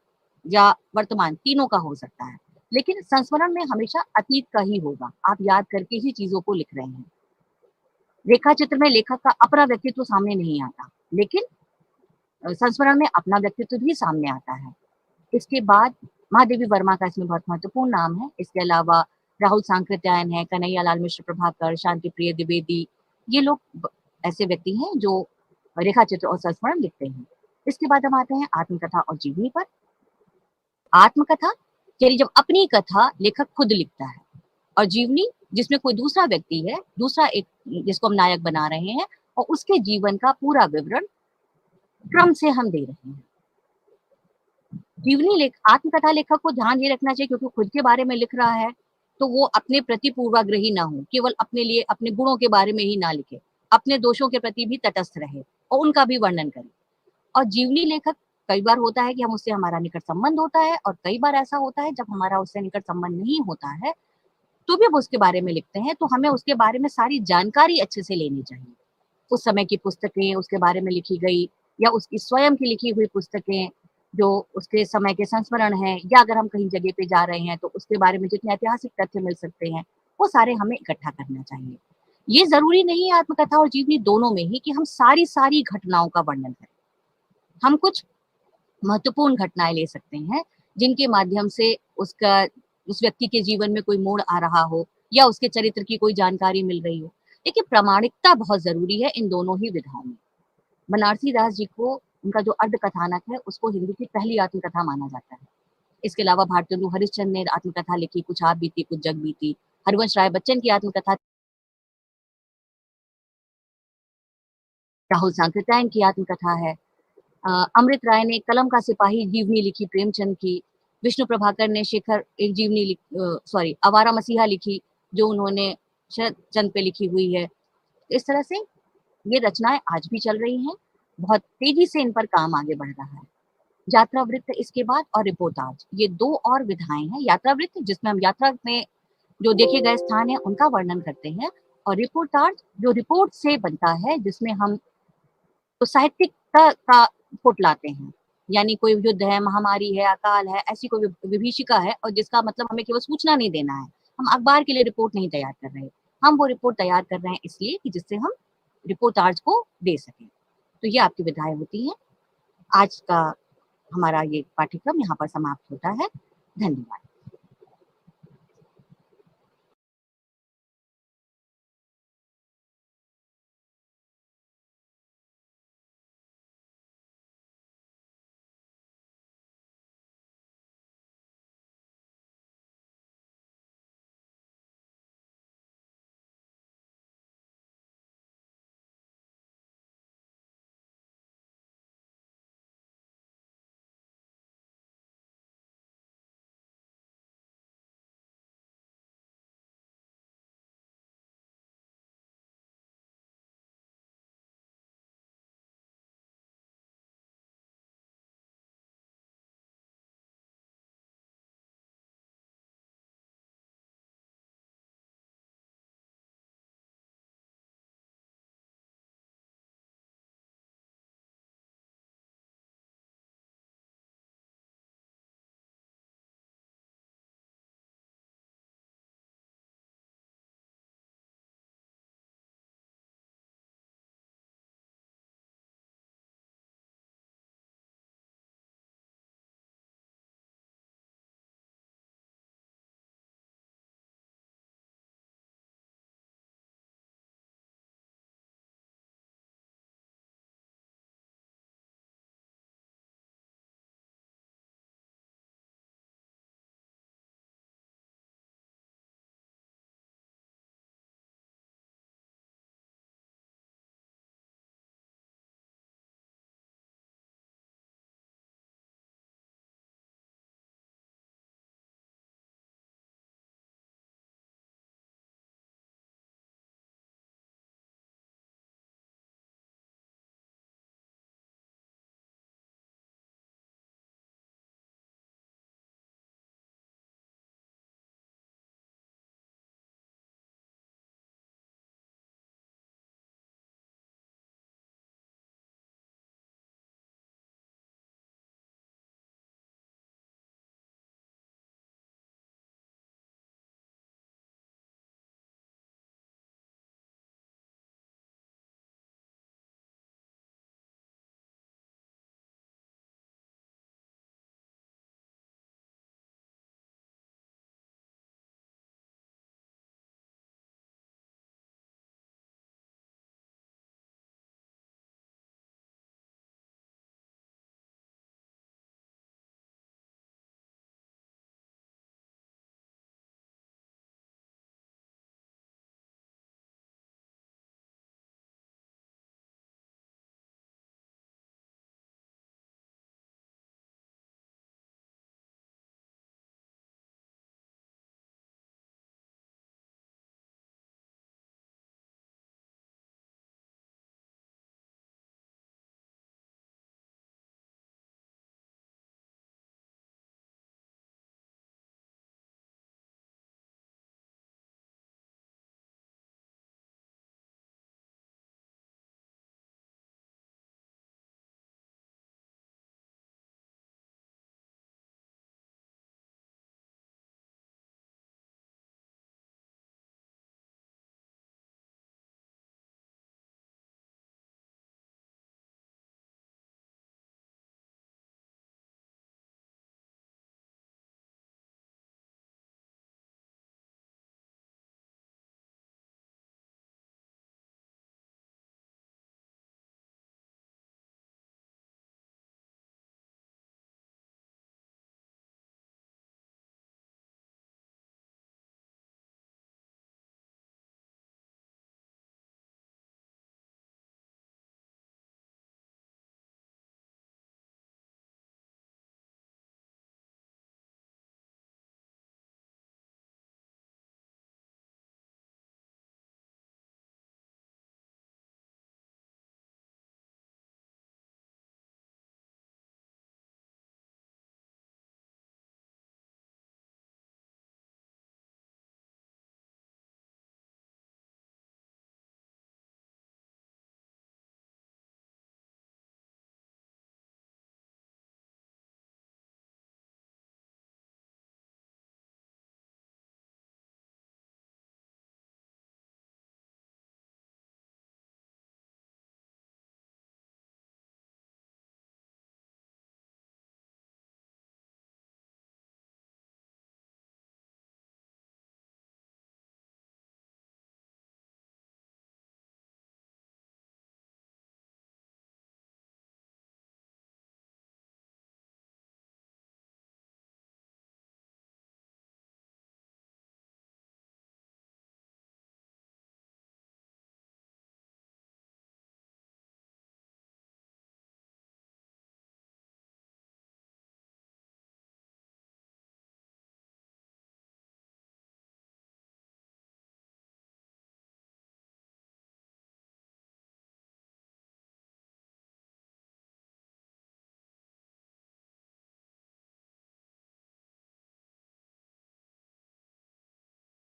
या वर्तमान तीनों का हो सकता है, लेकिन संस्मरण में हमेशा अतीत का ही होगा। आप याद करके ही चीजों को लिख रहे हैं। रेखा चित्र में लेखक का अपना व्यक्तित्व सामने नहीं आता, लेकिन संस्मरण में अपना व्यक्तित्व भी सामने आता है। इसके बाद महादेवी वर्मा का इसमें बहुत महत्वपूर्ण नाम है। इसके अलावा राहुल सांकृत्यायन है, कन्हैया लाल मिश्र प्रभाकर, शांति प्रिय द्विवेदी, ये लोग ऐसे व्यक्ति हैं जो रेखा चित्र और संस्मरण लिखते हैं। इसके बाद हम आते हैं आत्मकथा और जीवनी पर। आत्मकथा यानी जब अपनी कथा लेखक खुद लिखता है, और जीवनी जिसमें कोई दूसरा व्यक्ति है, दूसरा एक जिसको हम नायक बना रहे हैं, और उसके जीवन का पूरा विवरण क्रम से हम दे रहे हैं। जीवनी आत्मकथा लेखक को ध्यान ये रखना चाहिए, क्योंकि खुद के बारे में लिख रहा है तो वो अपने प्रति पूर्वाग्रही ना हो, केवल अपने लिए अपने गुणों के बारे में ही ना लिखे, अपने दोषों के प्रति भी तटस्थ रहे और उनका भी वर्णन करे। और जीवनी लेखक कई बार होता है कि हम उससे हमारा निकट संबंध होता है, और कई बार ऐसा होता है जब हमारा उससे निकट संबंध नहीं होता है तो भी हम उसके बारे में लिखते हैं। तो हमें उसके बारे में सारी जानकारी अच्छे से लेनी चाहिए। उस समय की पुस्तकें उसके बारे में लिखी गई, या उसकी स्वयं की लिखी हुई पुस्तकें जो उसके समय के संस्मरण हैं, या अगर हम कहीं जगह पे जा रहे हैं तो उसके बारे में जितने ऐतिहासिक तथ्य मिल सकते हैं वो सारे हमें इकट्ठा करना चाहिए। ये जरूरी नहीं है आत्मकथा और जीवनी दोनों में ही कि हम सारी घटनाओं का वर्णन करें। हम कुछ महत्वपूर्ण घटनाएं ले सकते हैं जिनके माध्यम से उस व्यक्ति के जीवन में कोई मोड़ आ रहा हो, या उसके चरित्र की कोई जानकारी मिल रही हो। देखिए, प्रामाणिकता बहुत जरूरी है इन दोनों ही विधाओं में। बनारसी दास जी को उनका जो अर्ध कथानक है उसको हिंदी की पहली आत्मकथा माना जाता है। इसके अलावा भारतेंदु हरिश्चंद्र ने आत्मकथा लिखी, कुछ आप बीती कुछ जग बीती। हरिवंश राय बच्चन की आत्मकथा, राहुल सांकृत्यायन की आत्मकथा है। अमृत राय ने कलम का सिपाही जीवनी लिखी प्रेमचंद की। विष्णु प्रभाकर ने शेखर एक जीवनी आवारा मसीहा लिखी, जो उन्होंने शरद चंद पे लिखी हुई है। इस तरह से ये रचनाएं आज भी चल रही हैं, बहुत तेजी से इन पर काम आगे बढ़ रहा है। यात्रा वृत्त इसके बाद, और रिपोर्टाज, ये दो और विधाएं हैं। यात्रा वृत्त जिसमें हम यात्रा में जो देखे गए स्थान है उनका वर्णन करते हैं, और रिपोर्टाज जो रिपोर्ट से बनता है जिसमें हम तो साहित्यिकता का फुट लाते हैं। यानी कोई युद्ध है, महामारी है, अकाल है, ऐसी कोई विभीषिका है और जिसका मतलब हमें केवल सूचना नहीं देना है। हम अखबार के लिए रिपोर्ट नहीं तैयार कर रहे। हम वो रिपोर्ट तैयार कर रहे हैं इसलिए कि जिससे हम रिपोर्टार्स को दे सकें। तो ये आपकी विधाएँ होती हैं। आज का हमारा ये पाठ्यक्रम यहाँ पर समाप्त होता है। धन्यवाद।